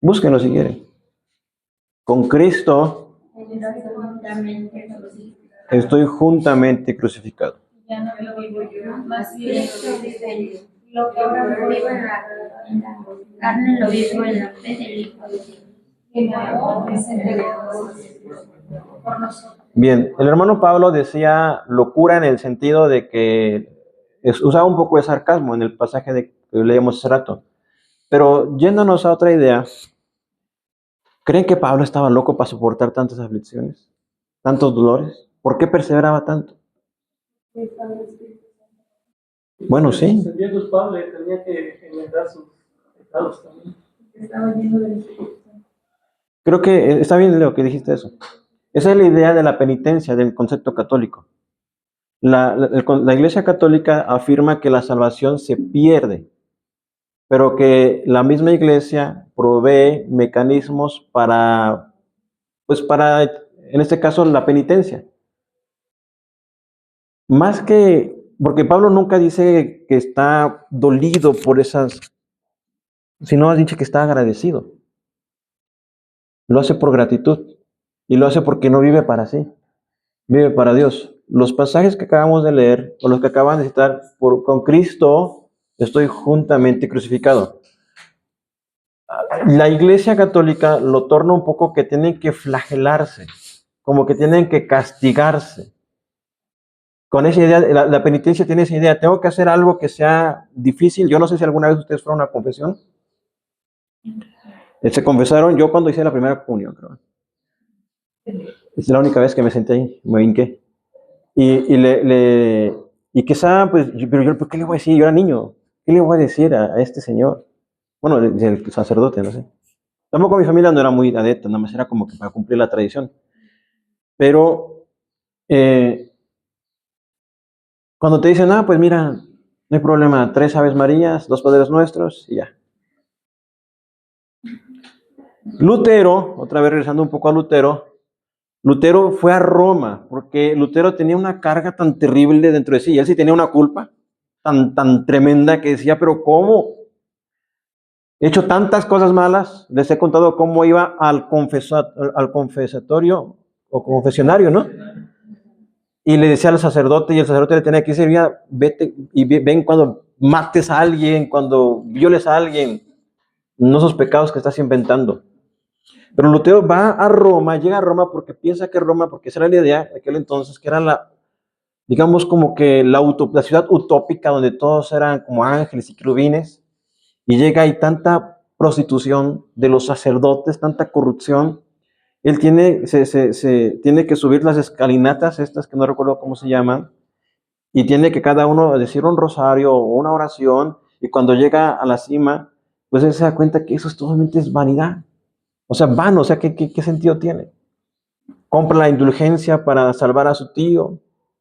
Búsquenlo si quieren. Con Cristo estoy juntamente crucificado. Ya no lo vivo yo, más bien lo que ahora vivo en la carne, lo vivo en la fe del Hijo de Dios, que me amó y se entregó por nosotros. Bien, el hermano Pablo decía locura en el sentido de que usaba un poco de sarcasmo en el pasaje que leímos hace rato. Pero yéndonos a otra idea, ¿creen que Pablo estaba loco para soportar tantas aflicciones, tantos dolores? ¿Por qué perseveraba tanto? Bueno, sí. Sentía culpable, tenía que enmendar sus pecados también. Estaba lleno del Espíritu Santo. Creo que está bien, Leo, que dijiste eso. Esa es la idea de la penitencia del concepto católico. La Iglesia Católica afirma que la salvación se pierde, pero que la misma Iglesia provee mecanismos para, en este caso, la penitencia. Más que, porque Pablo nunca dice que está dolido por esas, sino ha dicho que está agradecido. Lo hace por gratitud y lo hace porque no vive para sí, vive para Dios. Los pasajes que acabamos de leer, o los que acaban de citar, con Cristo estoy juntamente crucificado. La Iglesia Católica lo torna un poco que tienen que flagelarse, como que tienen que castigarse. Con esa idea, la penitencia tiene esa idea, tengo que hacer algo que sea difícil. Yo no sé si alguna vez ustedes fueron a una confesión. Se confesaron, yo cuando hice la primera comunión, creo. Es la única vez que me senté ahí, me hinqué. Y quizá, pues, pero yo, ¿por qué le voy a decir? Yo era niño, ¿qué le voy a decir a este señor? Bueno, el sacerdote, no sé. Tampoco mi familia no era muy adepta, nada más era como que para cumplir la tradición. Pero cuando te dicen, pues mira, no hay problema, 3 Aves Marías, 2 Padres Nuestros y ya. Lutero, otra vez regresando un poco a Lutero fue a Roma porque Lutero tenía una carga tan terrible dentro de sí, y él sí tenía una culpa tan tremenda que decía, pero ¿cómo? He hecho tantas cosas malas, les he contado cómo iba al confesatorio, o confesionario, ¿no? Y le decía al sacerdote, y el sacerdote le tenía que decir, mira, vete y ven cuando mates a alguien, cuando violes a alguien, no esos pecados que estás inventando. Pero Lutero va a Roma, llega a Roma porque piensa que Roma, porque esa era la idea de aquel entonces, que era digamos como que la ciudad utópica donde todos eran como ángeles y querubines, y llega y tanta prostitución de los sacerdotes, tanta corrupción. Él tiene que subir las escalinatas, estas que no recuerdo cómo se llaman, y tiene que cada uno decir un rosario o una oración, y cuando llega a la cima, pues él se da cuenta que eso totalmente es vanidad. O sea, vano, o sea, ¿qué sentido tiene? Compra la indulgencia para salvar a su tío.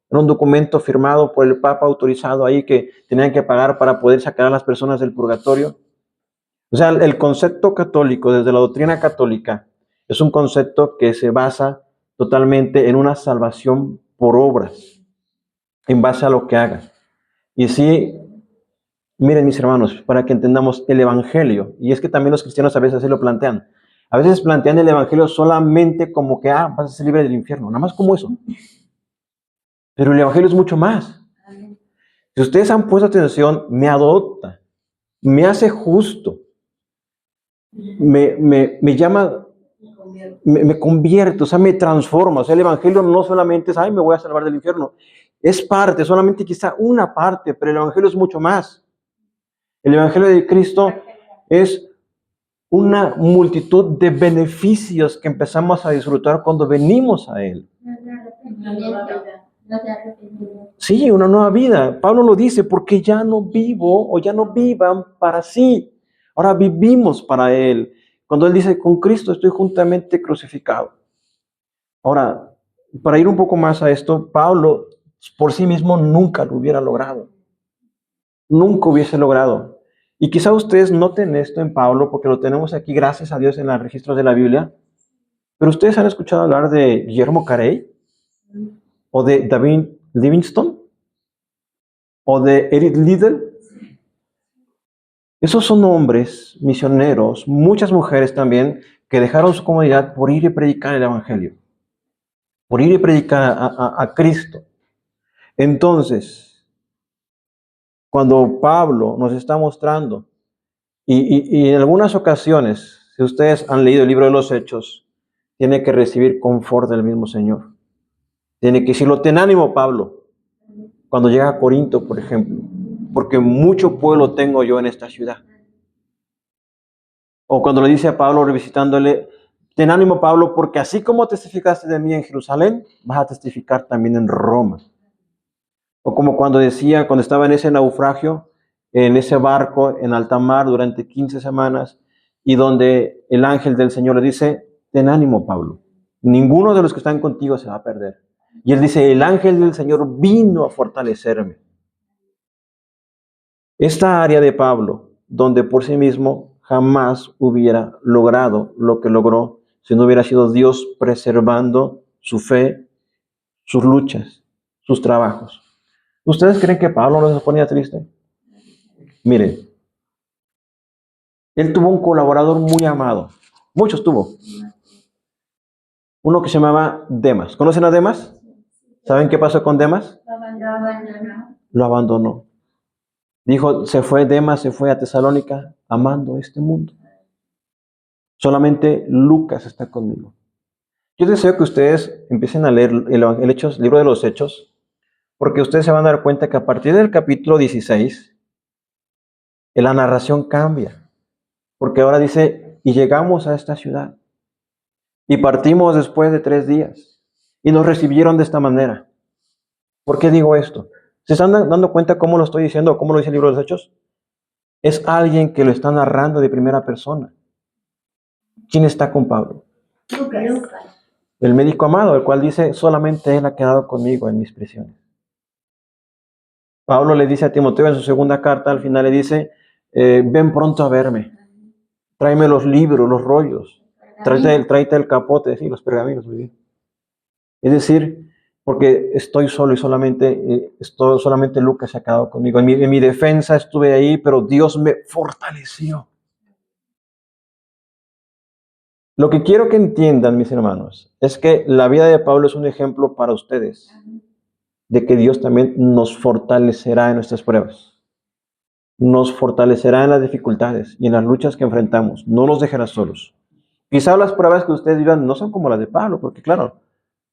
Era un documento firmado por el Papa autorizado ahí que tenían que pagar para poder sacar a las personas del purgatorio. O sea, el concepto católico, desde la doctrina católica, es un concepto que se basa totalmente en una salvación por obras, en base a lo que haga. Y sí, miren mis hermanos, para que entendamos el Evangelio, y es que también los cristianos a veces así lo plantean. A veces plantean el Evangelio solamente como que, vas a ser libre del infierno, nada más como eso. Pero el Evangelio es mucho más. Si ustedes han puesto atención, me adopta, me hace justo, me llama, me convierte, o sea, me transforma. O sea, el Evangelio no solamente es, me voy a salvar del infierno. Es parte, solamente quizá una parte, pero el Evangelio es mucho más. El Evangelio de Cristo es una multitud de beneficios que empezamos a disfrutar cuando venimos a Él. Sí, una nueva vida. Pablo lo dice, porque ya no vivo o ya no vivan para sí. Ahora vivimos para Él. Cuando Él dice, con Cristo estoy juntamente crucificado. Ahora, para ir un poco más a esto, Pablo por sí mismo nunca lo hubiera logrado. Nunca hubiese logrado. Y quizá ustedes noten esto en Pablo, porque lo tenemos aquí, gracias a Dios, en los registros de la Biblia. Pero ustedes han escuchado hablar de Guillermo Carey, o de David Livingstone, o de Eric Liddell. Esos son hombres misioneros, muchas mujeres también, que dejaron su comunidad por ir y predicar el Evangelio, por ir y predicar a Cristo. Entonces, cuando Pablo nos está mostrando, y en algunas ocasiones, si ustedes han leído el libro de los Hechos, tiene que recibir confort del mismo Señor. Tiene que decirlo, ten ánimo, Pablo, cuando llega a Corinto, por ejemplo, porque mucho pueblo tengo yo en esta ciudad. O cuando le dice a Pablo, revisitándole, ten ánimo, Pablo, porque así como testificaste de mí en Jerusalén, vas a testificar también en Roma. O como cuando decía, cuando estaba en ese naufragio, en ese barco en alta mar durante 15 semanas, y donde el ángel del Señor le dice, ten ánimo, Pablo, ninguno de los que están contigo se va a perder. Y él dice, el ángel del Señor vino a fortalecerme. Esta área de Pablo, donde por sí mismo jamás hubiera logrado lo que logró si no hubiera sido Dios preservando su fe, sus luchas, sus trabajos. ¿Ustedes creen que Pablo no se ponía triste? Miren, él tuvo un colaborador muy amado. Muchos tuvo. Uno que se llamaba Demas. ¿Conocen a Demas? ¿Saben qué pasó con Demas? Lo abandonó. Dijo, Demas se fue a Tesalónica amando este mundo. Solamente Lucas está conmigo. Yo deseo que ustedes empiecen a leer el libro de los Hechos, porque ustedes se van a dar cuenta que a partir del capítulo 16, la narración cambia. Porque ahora dice, y llegamos a esta ciudad, y partimos después de 3 días, y nos recibieron de esta manera. ¿Por qué digo esto? ¿Se están dando cuenta cómo lo estoy diciendo, cómo lo dice el libro de los Hechos? Es alguien que lo está narrando de primera persona. ¿Quién está con Pablo? Lucas. El médico amado, el cual dice, solamente Él ha quedado conmigo en mis prisiones. Pablo le dice a Timoteo en su segunda carta, al final le dice, ven pronto a verme, tráeme los libros, los rollos, tráete el capote, sí, los pergaminos, muy bien. Es decir, porque estoy solo y solamente Lucas se ha quedado conmigo. En mi defensa estuve ahí, pero Dios me fortaleció. Lo que quiero que entiendan, mis hermanos, es que la vida de Pablo es un ejemplo para ustedes, de que Dios también nos fortalecerá en nuestras pruebas, nos fortalecerá en las dificultades y en las luchas que enfrentamos, no nos dejará solos. Quizá las pruebas que ustedes vivan no son como las de Pablo, porque claro,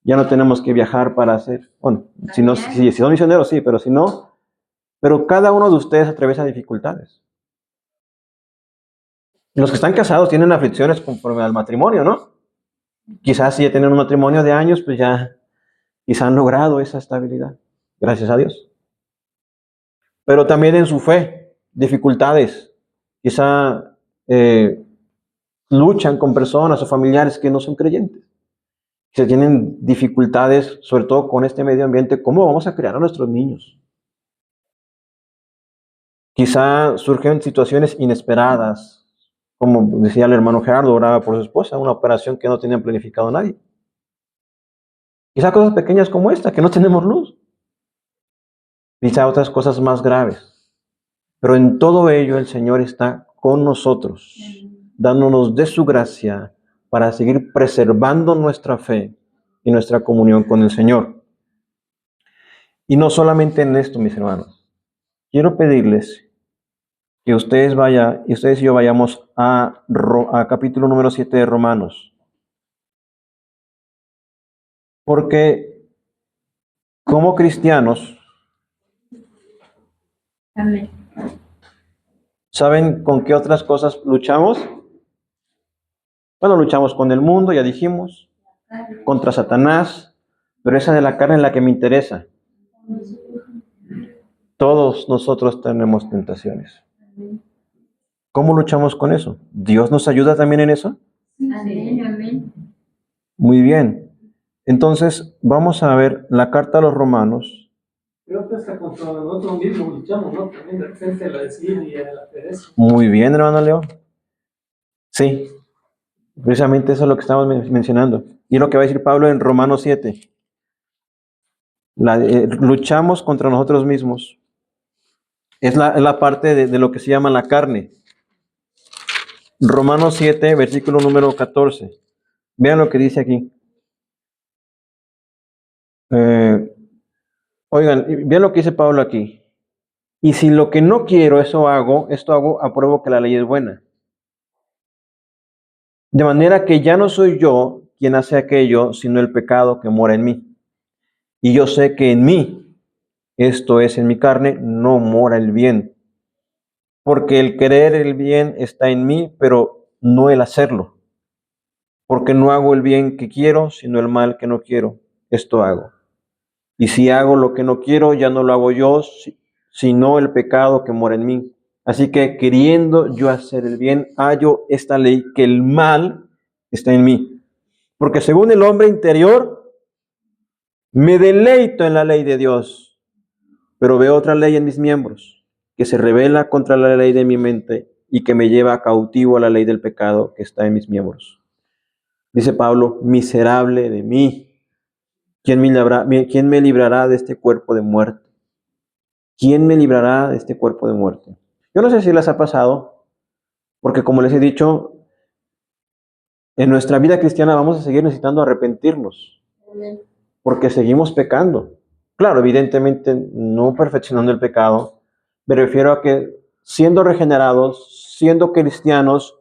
ya no tenemos que viajar para hacer, bueno, si son misioneros sí, pero si no, pero cada uno de ustedes atraviesa dificultades. Los que están casados tienen aflicciones conforme al matrimonio, ¿no? Quizás si ya tienen un matrimonio de años, pues ya quizás han logrado esa estabilidad, gracias a Dios. Pero también en su fe, dificultades. Quizá luchan con personas o familiares que no son creyentes. Se tienen dificultades, sobre todo con este medio ambiente. ¿Cómo vamos a criar a nuestros niños? Quizá surgen situaciones inesperadas, como decía el hermano Gerardo, oraba por su esposa, una operación que no tenía planificado nadie. Quizá cosas pequeñas como esta, que no tenemos luz. Quizá otras cosas más graves. Pero en todo ello el Señor está con nosotros, dándonos de su gracia para seguir preservando nuestra fe y nuestra comunión con el Señor. Y no solamente en esto, mis hermanos. Quiero pedirles que ustedes y yo vayamos a capítulo número 7 de Romanos. Porque como cristianos, Amén. ¿saben con qué otras cosas luchamos? Bueno, luchamos con el mundo, ya dijimos, contra Satanás, pero esa de la carne es la que me interesa. Todos nosotros tenemos tentaciones. ¿Cómo luchamos con eso? ¿Dios nos ayuda también en eso? Amén, amén. Muy bien. Entonces, vamos a ver la carta a los Romanos. Creo que hasta contra nosotros mismos luchamos, ¿no? También de repente a la desidia y a la pereza. Muy bien, hermano Leo. Sí, precisamente eso es lo que estamos mencionando. Y lo que va a decir Pablo en Romanos 7. Luchamos contra nosotros mismos. Es la parte de lo que se llama la carne. Romanos 7, versículo número 14. Vean lo que dice aquí. Oigan, vean lo que dice Pablo aquí. Y si lo que no quiero, esto hago, apruebo que la ley es buena. De manera que ya no soy yo quien hace aquello, sino el pecado que mora en mí. Y yo sé que en mí, esto es en mi carne, no mora el bien. Porque el querer el bien está en mí, pero no el hacerlo. Porque no hago el bien que quiero, sino el mal que no quiero. Esto hago. Y si hago lo que no quiero, ya no lo hago yo, sino el pecado que mora en mí. Así que queriendo yo hacer el bien, hallo esta ley, que el mal está en mí. Porque según el hombre interior, me deleito en la ley de Dios, pero veo otra ley en mis miembros, que se rebela contra la ley de mi mente y que me lleva cautivo a la ley del pecado que está en mis miembros. Dice Pablo, miserable de mí. ¿Quién me librará de este cuerpo de muerte? ¿Quién me librará de este cuerpo de muerte? Yo no sé si les ha pasado, porque como les he dicho, en nuestra vida cristiana vamos a seguir necesitando arrepentirnos, porque seguimos pecando. Claro, evidentemente no perfeccionando el pecado, me refiero a que siendo regenerados, siendo cristianos,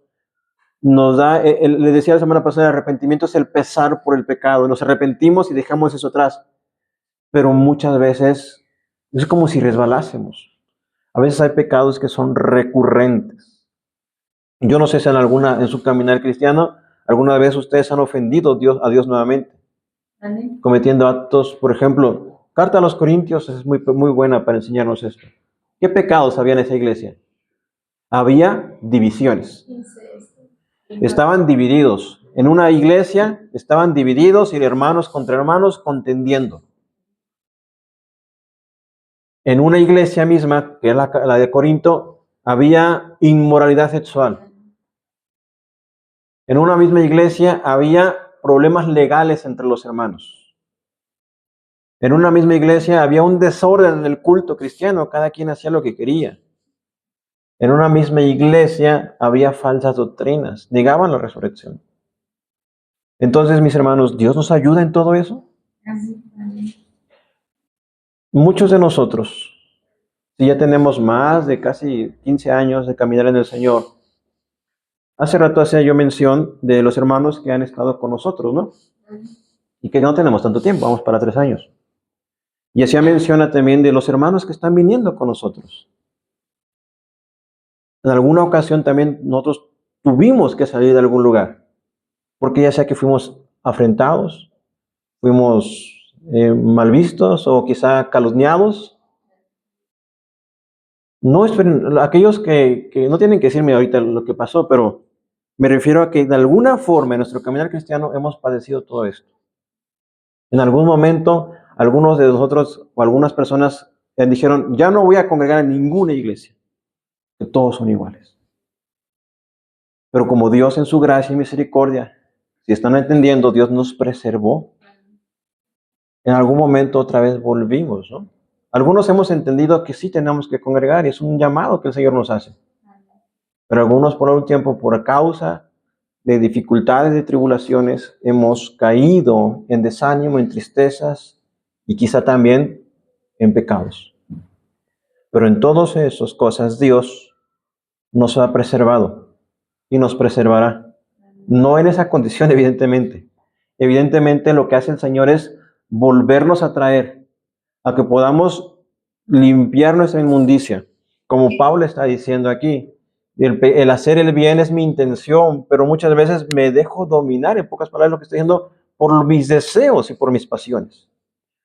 nos da, le decía la semana pasada, el arrepentimiento es el pesar por el pecado, nos arrepentimos y dejamos eso atrás, pero muchas veces es como si resbalásemos. A veces hay pecados que son recurrentes. Yo no sé si en su caminar cristiano, alguna vez ustedes han ofendido a Dios nuevamente, Amén. cometiendo actos, por ejemplo, carta a los Corintios es muy, muy buena para enseñarnos esto. ¿Qué pecados había en esa iglesia? Había divisiones. Estaban divididos. En una iglesia estaban divididos y hermanos contra hermanos contendiendo. En una iglesia misma, que es la de Corinto, había inmoralidad sexual. En una misma iglesia había problemas legales entre los hermanos. En una misma iglesia había un desorden en el culto cristiano, cada quien hacía lo que quería. En una misma iglesia había falsas doctrinas, negaban la resurrección. Entonces, mis hermanos, ¿Dios nos ayuda en todo eso? Muchos de nosotros, si ya tenemos más de casi 15 años de caminar en el Señor, hace rato hacía yo mención de los hermanos que han estado con nosotros, ¿no? Y que no tenemos tanto tiempo, vamos para 3 años. Y hacía mención también de los hermanos que están viniendo con nosotros. En alguna ocasión también nosotros tuvimos que salir de algún lugar, porque ya sea que fuimos afrentados, fuimos mal vistos o quizá calumniados. No esperen, aquellos que no tienen que decirme ahorita lo que pasó, pero me refiero a que de alguna forma en nuestro caminar cristiano hemos padecido todo esto. En algún momento, algunos de nosotros o algunas personas dijeron, ya no voy a congregar en ninguna iglesia, que todos son iguales. Pero como Dios en su gracia y misericordia, si están entendiendo, Dios nos preservó. En algún momento otra vez volvimos, ¿no? Algunos hemos entendido que sí tenemos que congregar y es un llamado que el Señor nos hace. Pero algunos por un tiempo, por causa de dificultades y tribulaciones, hemos caído en desánimo, en tristezas y quizá también en pecados. Pero en todas esas cosas Dios nos ha preservado y nos preservará. No en esa condición, evidentemente. Evidentemente lo que hace el Señor es volvernos a traer, a que podamos limpiar nuestra inmundicia. Como Pablo está diciendo aquí, el hacer el bien es mi intención, pero muchas veces me dejo dominar, en pocas palabras lo que estoy diciendo, por mis deseos y por mis pasiones.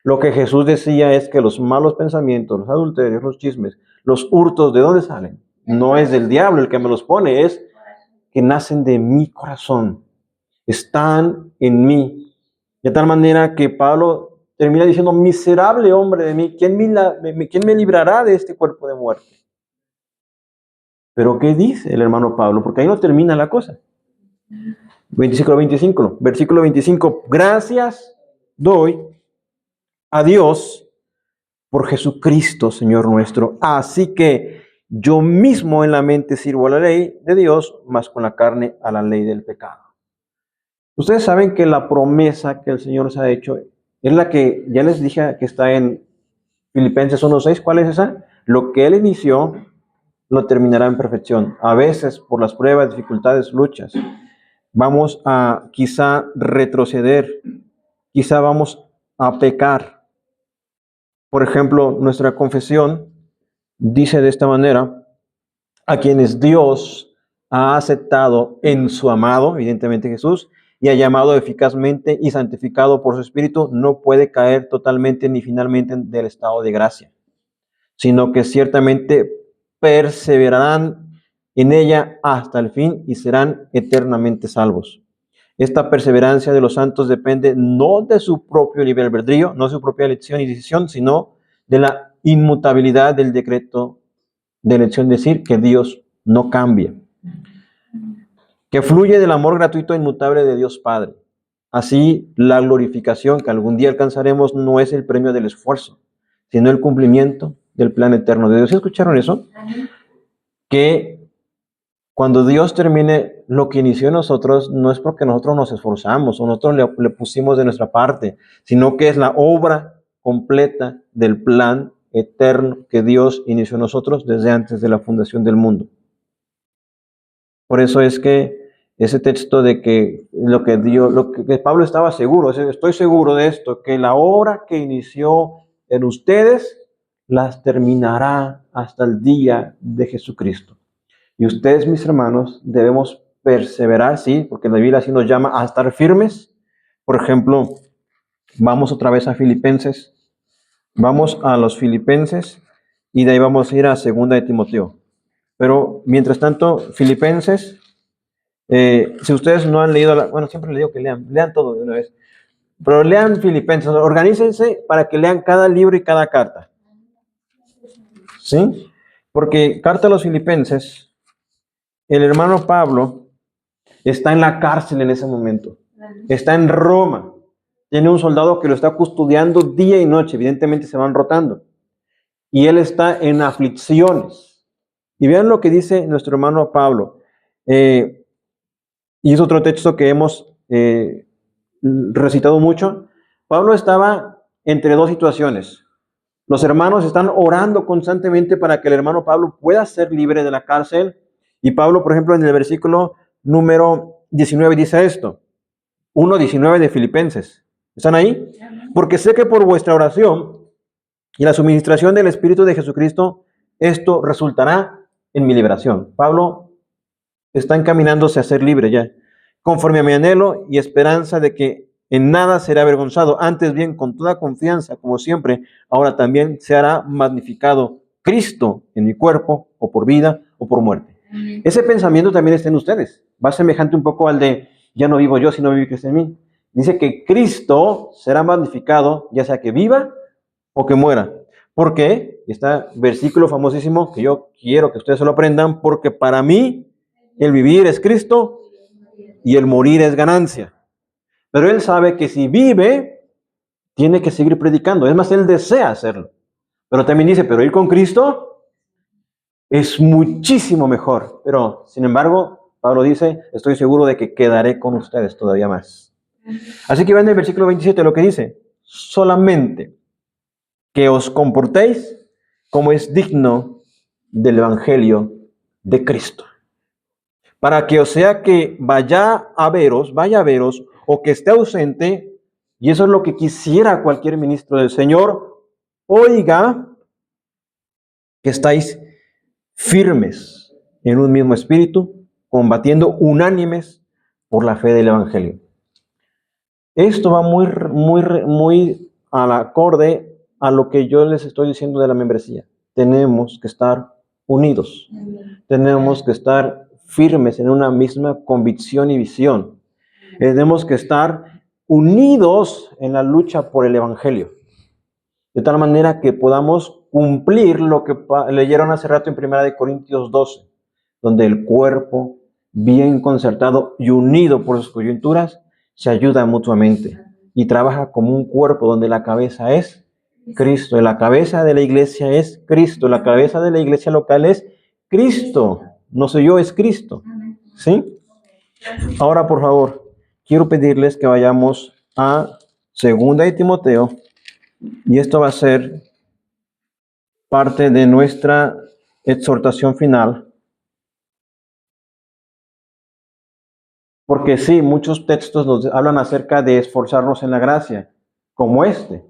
Lo que Jesús decía es que los malos pensamientos, los adulterios, los chismes, los hurtos, ¿de dónde salen? No es del diablo el que me los pone, es que nacen de mi corazón, están en mí. De tal manera que Pablo termina diciendo, miserable hombre de mí, ¿quién me librará de este cuerpo de muerte? Pero ¿qué dice el hermano Pablo? Porque ahí no termina la cosa. Versículo 25, gracias doy a Dios por Jesucristo, Señor nuestro. Así que yo mismo en la mente sirvo a la ley de Dios, mas con la carne a la ley del pecado. Ustedes saben que la promesa que el Señor nos ha hecho es la que ya les dije que está en Filipenses 1:6. ¿Cuál es esa? Lo que Él inició, lo terminará en perfección. A veces, por las pruebas, dificultades, luchas, vamos a quizá retroceder, quizá vamos a pecar. Por ejemplo, nuestra confesión dice de esta manera, a quienes Dios ha aceptado en su amado, evidentemente Jesús, y ha llamado eficazmente y santificado por su Espíritu, no puede caer totalmente ni finalmente del estado de gracia, sino que ciertamente perseverarán en ella hasta el fin y serán eternamente salvos. Esta perseverancia de los santos depende no de su propio libre albedrío, no de su propia elección y decisión, sino de la inmutabilidad del decreto de elección, decir que Dios no cambia, que fluye del amor gratuito e inmutable de Dios Padre. Así, la glorificación que algún día alcanzaremos no es el premio del esfuerzo, sino el cumplimiento del plan eterno de Dios. ¿Sí escucharon eso? Que cuando Dios termine lo que inició en nosotros, no es porque nosotros nos esforzamos o nosotros le pusimos de nuestra parte, sino que es la obra completa del plan eterno que Dios inició en nosotros desde antes de la fundación del mundo. Por eso es que ese texto de que lo que Pablo estaba seguro, estoy seguro de esto, que la obra que inició en ustedes las terminará hasta el día de Jesucristo. Y ustedes, mis hermanos, debemos perseverar, sí, porque la Biblia así nos llama a estar firmes. Por ejemplo, vamos otra vez a Filipenses. Vamos a los Filipenses y de ahí vamos a ir a 2 de Timoteo. Pero mientras tanto, Filipenses, si ustedes no han leído, bueno, siempre les digo que lean todo de una vez. Pero lean Filipenses, organícense para que lean cada libro y cada carta. ¿Sí? Porque carta a los Filipenses, el hermano Pablo está en la cárcel en ese momento. Está en Roma. Tiene un soldado que lo está custodiando día y noche. Evidentemente se van rotando. Y él está en aflicciones. Y vean lo que dice nuestro hermano Pablo. Y es otro texto que hemos recitado mucho, Pablo estaba entre dos situaciones. Los hermanos están orando constantemente para que el hermano Pablo pueda ser libre de la cárcel. Y Pablo, por ejemplo, en el versículo número 19 dice esto, 1:19 de Filipenses. ¿Están ahí? Porque sé que por vuestra oración y la suministración del Espíritu de Jesucristo, esto resultará en mi liberación. Pablo está encaminándose a ser libre ya, conforme a mi anhelo y esperanza de que en nada será avergonzado, antes bien con toda confianza, como siempre, ahora también se hará magnificado Cristo en mi cuerpo, o por vida, o por muerte. Ese pensamiento también está en ustedes. Va semejante un poco al de, ya no vivo yo, sino vive Cristo en mí. Dice que Cristo será magnificado, ya sea que viva o que muera. ¿Por qué? Está versículo famosísimo que yo quiero que ustedes se lo aprendan, porque para mí el vivir es Cristo y el morir es ganancia. Pero él sabe que si vive, tiene que seguir predicando. Es más, él desea hacerlo. Pero también dice, pero ir con Cristo es muchísimo mejor. Pero, sin embargo, Pablo dice, estoy seguro de que quedaré con ustedes todavía más. Así que va en el versículo 27 lo que dice, solamente que os comportéis como es digno del Evangelio de Cristo. Para que o sea que vaya a veros, o que esté ausente, y eso es lo que quisiera cualquier ministro del Señor, oiga que estáis firmes en un mismo espíritu, combatiendo unánimes por la fe del Evangelio. Esto va muy al acorde a lo que yo les estoy diciendo de la membresía. Tenemos que estar unidos. Tenemos que estar firmes en una misma convicción y visión. Tenemos que estar unidos en la lucha por el Evangelio. De tal manera que podamos cumplir lo que leyeron hace rato en 1 Corintios 12, donde el cuerpo, bien concertado y unido por sus coyunturas, se ayuda mutuamente y trabaja como un cuerpo donde la cabeza es Cristo. La cabeza de la iglesia es Cristo. La cabeza de la iglesia local es Cristo. No soy yo, es Cristo. ¿Sí? Ahora, por favor, quiero pedirles que vayamos a 2 de Timoteo, y esto va a ser parte de nuestra exhortación final. Porque sí, muchos textos nos hablan acerca de esforzarnos en la gracia, como este,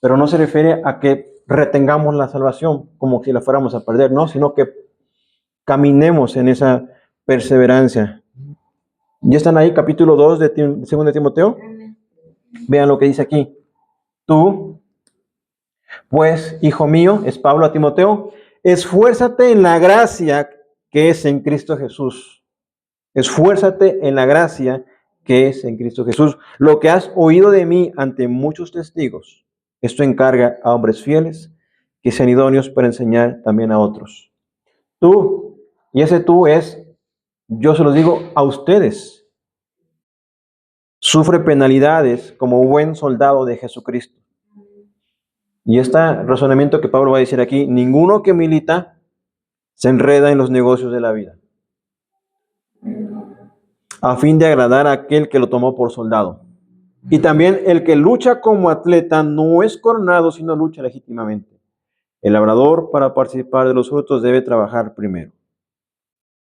pero no se refiere a que retengamos la salvación como si la fuéramos a perder, no, sino que caminemos en esa perseverancia. ¿Ya están ahí? Capítulo 2 de 2 de Timoteo. Vean lo que dice aquí. Tú, pues, hijo mío, es Pablo a Timoteo, esfuérzate en la gracia que es en Cristo Jesús. Esfuérzate en la gracia que es en Cristo Jesús. Lo que has oído de mí ante muchos testigos, esto encarga a hombres fieles que sean idóneos para enseñar también a otros. Tú, y ese tú es, yo se los digo a ustedes, sufre penalidades como buen soldado de Jesucristo. Y este razonamiento que Pablo va a decir aquí, ninguno que milita se enreda en los negocios de la vida, a fin de agradar a aquel que lo tomó por soldado. Y también el que lucha como atleta no es coronado, sino lucha legítimamente. El labrador, para participar de los frutos, debe trabajar primero.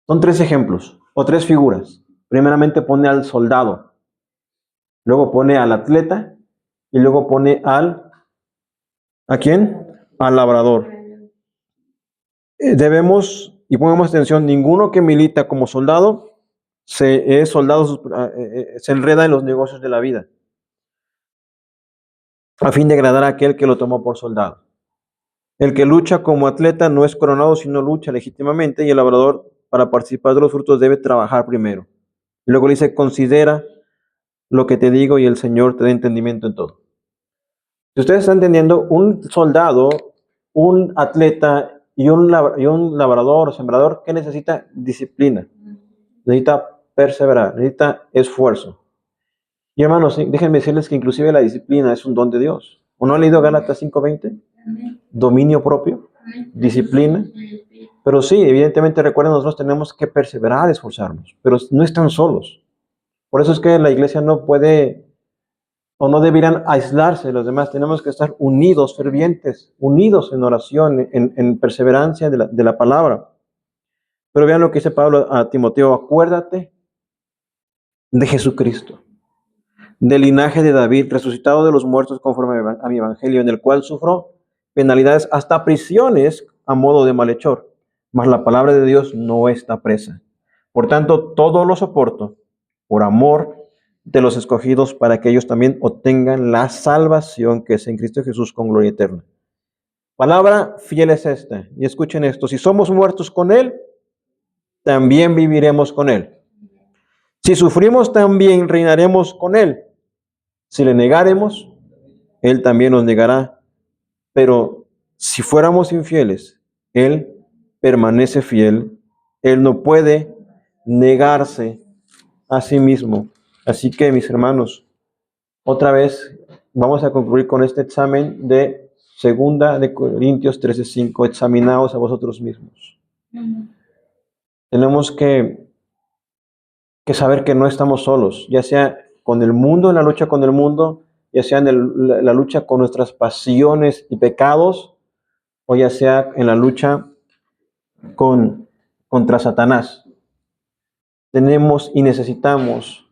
Son 3 ejemplos o 3 figuras. Primeramente pone al soldado, luego pone al atleta y luego pone ¿a quién? Al labrador. Debemos, y pongamos atención, ninguno que milita como soldado se enreda en los negocios de la vida, a fin de agradar a aquel que lo tomó por soldado. El que lucha como atleta no es coronado, sino lucha legítimamente, y el labrador, para participar de los frutos, debe trabajar primero. Y luego le dice, considera lo que te digo y el Señor te dé entendimiento en todo. Si ustedes están entendiendo, un soldado, un atleta y un labrador o sembrador, ¿qué necesita? Disciplina. Necesita perseverar, necesita esfuerzo. Y hermanos, déjenme decirles que inclusive la disciplina es un don de Dios. ¿O no han leído Gálatas 5:20? Dominio propio, disciplina. Pero sí, evidentemente recuerden, nosotros tenemos que perseverar, esforzarnos, pero no están solos. Por eso es que la iglesia no puede o no deberían aislarse de los demás. Tenemos que estar unidos, fervientes, unidos en oración, en perseverancia de la palabra. Pero vean lo que dice Pablo a Timoteo: acuérdate de Jesucristo, del linaje de David, resucitado de los muertos conforme a mi evangelio, en el cual sufro penalidades, hasta prisiones a modo de malhechor. Mas la palabra de Dios no está presa. Por tanto, todo lo soporto por amor de los escogidos, para que ellos también obtengan la salvación que es en Cristo Jesús con gloria eterna. Palabra fiel es esta. Y escuchen esto: si somos muertos con Él, también viviremos con Él. Si sufrimos, también reinaremos con Él. Si le negaremos, Él también nos negará. Pero si fuéramos infieles, Él permanece fiel. Él no puede negarse a sí mismo. Así que, mis hermanos, otra vez vamos a concluir con este examen de 2 Corintios 13:5. Examinaos a vosotros mismos. Tenemos que saber que no estamos solos, ya sea con el mundo, en la lucha con el mundo, ya sea en la lucha con nuestras pasiones y pecados, o ya sea en la lucha contra Satanás. Tenemos y necesitamos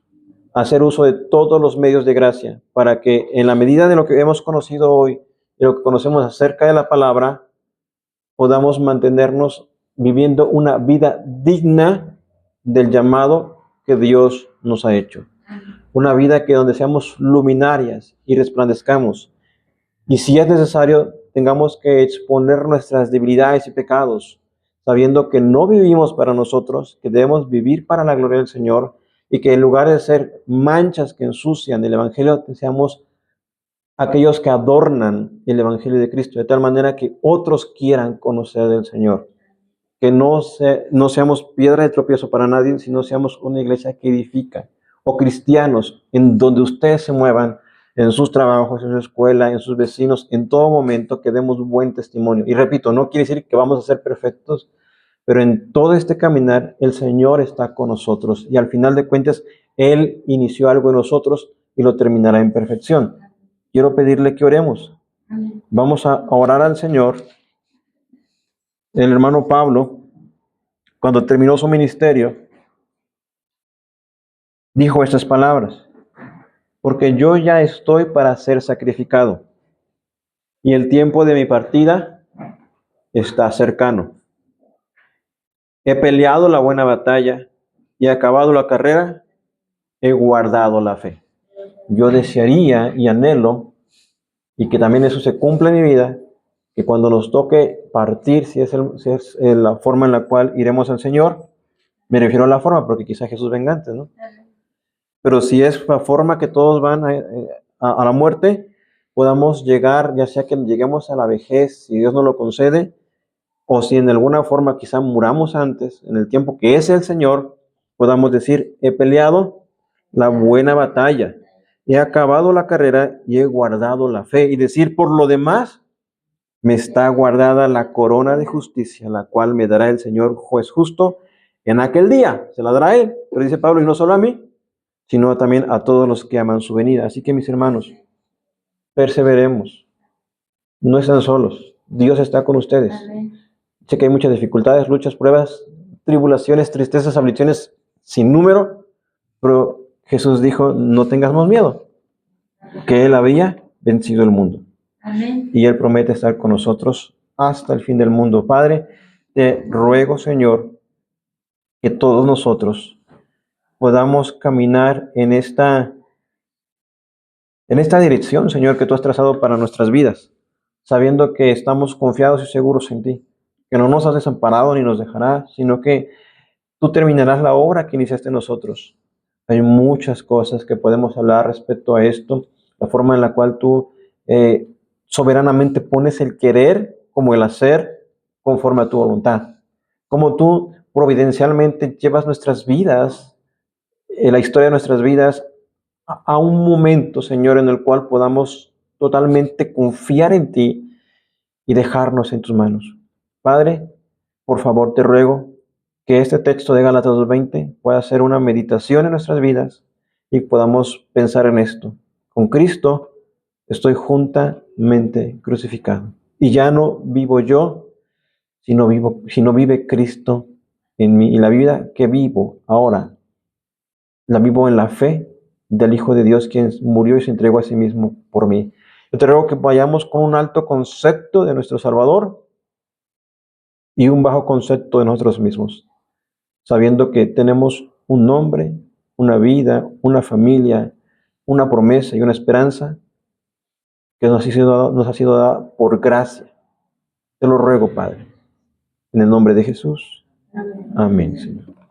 hacer uso de todos los medios de gracia para que, en la medida de lo que hemos conocido hoy, de lo que conocemos acerca de la palabra, podamos mantenernos viviendo una vida digna del llamado que Dios nos ha hecho. Una vida que donde seamos luminarias y resplandezcamos. Y si es necesario, tengamos que exponer nuestras debilidades y pecados, sabiendo que no vivimos para nosotros, que debemos vivir para la gloria del Señor, y que en lugar de ser manchas que ensucian el Evangelio, seamos aquellos que adornan el Evangelio de Cristo, de tal manera que otros quieran conocer del Señor. Que no seamos piedra de tropiezo para nadie, sino seamos una iglesia que edifica, o cristianos en donde ustedes se muevan, en sus trabajos, en su escuela, en sus vecinos, en todo momento, que demos buen testimonio. Y repito, no quiere decir que vamos a ser perfectos, pero en todo este caminar el Señor está con nosotros, y al final de cuentas Él inició algo en nosotros y lo terminará en perfección. Quiero pedirle que oremos. Vamos a orar al Señor. El hermano Pablo, cuando terminó su ministerio, dijo estas palabras: porque yo ya estoy para ser sacrificado, y el tiempo de mi partida está cercano. He peleado la buena batalla, y he acabado la carrera, he guardado la fe. Yo desearía y anhelo, y que también eso se cumpla en mi vida, que cuando nos toque partir, si es la forma en la cual iremos al Señor, me refiero a la forma, porque quizá Jesús venga antes, ¿no? Pero si es la forma que todos van a la muerte, podamos llegar, ya sea que lleguemos a la vejez, si Dios nos lo concede, o si en alguna forma quizá muramos antes, en el tiempo que es el Señor, podamos decir: he peleado la buena batalla, he acabado la carrera y he guardado la fe. Y decir: por lo demás, me está guardada la corona de justicia, la cual me dará el Señor juez justo en aquel día. Se la dará a Él. Pero dice Pablo: y no solo a mí, sino también a todos los que aman su venida. Así que, mis hermanos, perseveremos. No están solos. Dios está con ustedes. Amén. Sé que hay muchas dificultades, luchas, pruebas, tribulaciones, tristezas, aflicciones sin número, pero Jesús dijo: no tengamos miedo, que Él había vencido el mundo. Amén. Y Él promete estar con nosotros hasta el fin del mundo. Padre, te ruego, Señor, que todos nosotros podamos caminar en esta dirección, Señor, que tú has trazado para nuestras vidas, sabiendo que estamos confiados y seguros en ti, que no nos has desamparado ni nos dejarás, sino que tú terminarás la obra que iniciaste en nosotros. Hay muchas cosas que podemos hablar respecto a esto, la forma en la cual tú soberanamente pones el querer como el hacer conforme a tu voluntad, como tú providencialmente llevas nuestras vidas, la historia de nuestras vidas, a un momento, Señor, en el cual podamos totalmente confiar en ti y dejarnos en tus manos. Padre, por favor te ruego que este texto de Gálatas 2:20 pueda ser una meditación en nuestras vidas y podamos pensar en esto. Con Cristo estoy juntamente crucificado. Y ya no vivo yo, sino vive Cristo en mí. Y la vida que vivo ahora, la vivo en la fe del Hijo de Dios, quien murió y se entregó a sí mismo por mí. Yo te ruego que vayamos con un alto concepto de nuestro Salvador y un bajo concepto de nosotros mismos, sabiendo que tenemos un nombre, una vida, una familia, una promesa y una esperanza que nos ha sido dada por gracia. Te lo ruego, Padre, en el nombre de Jesús. Amén, Señor.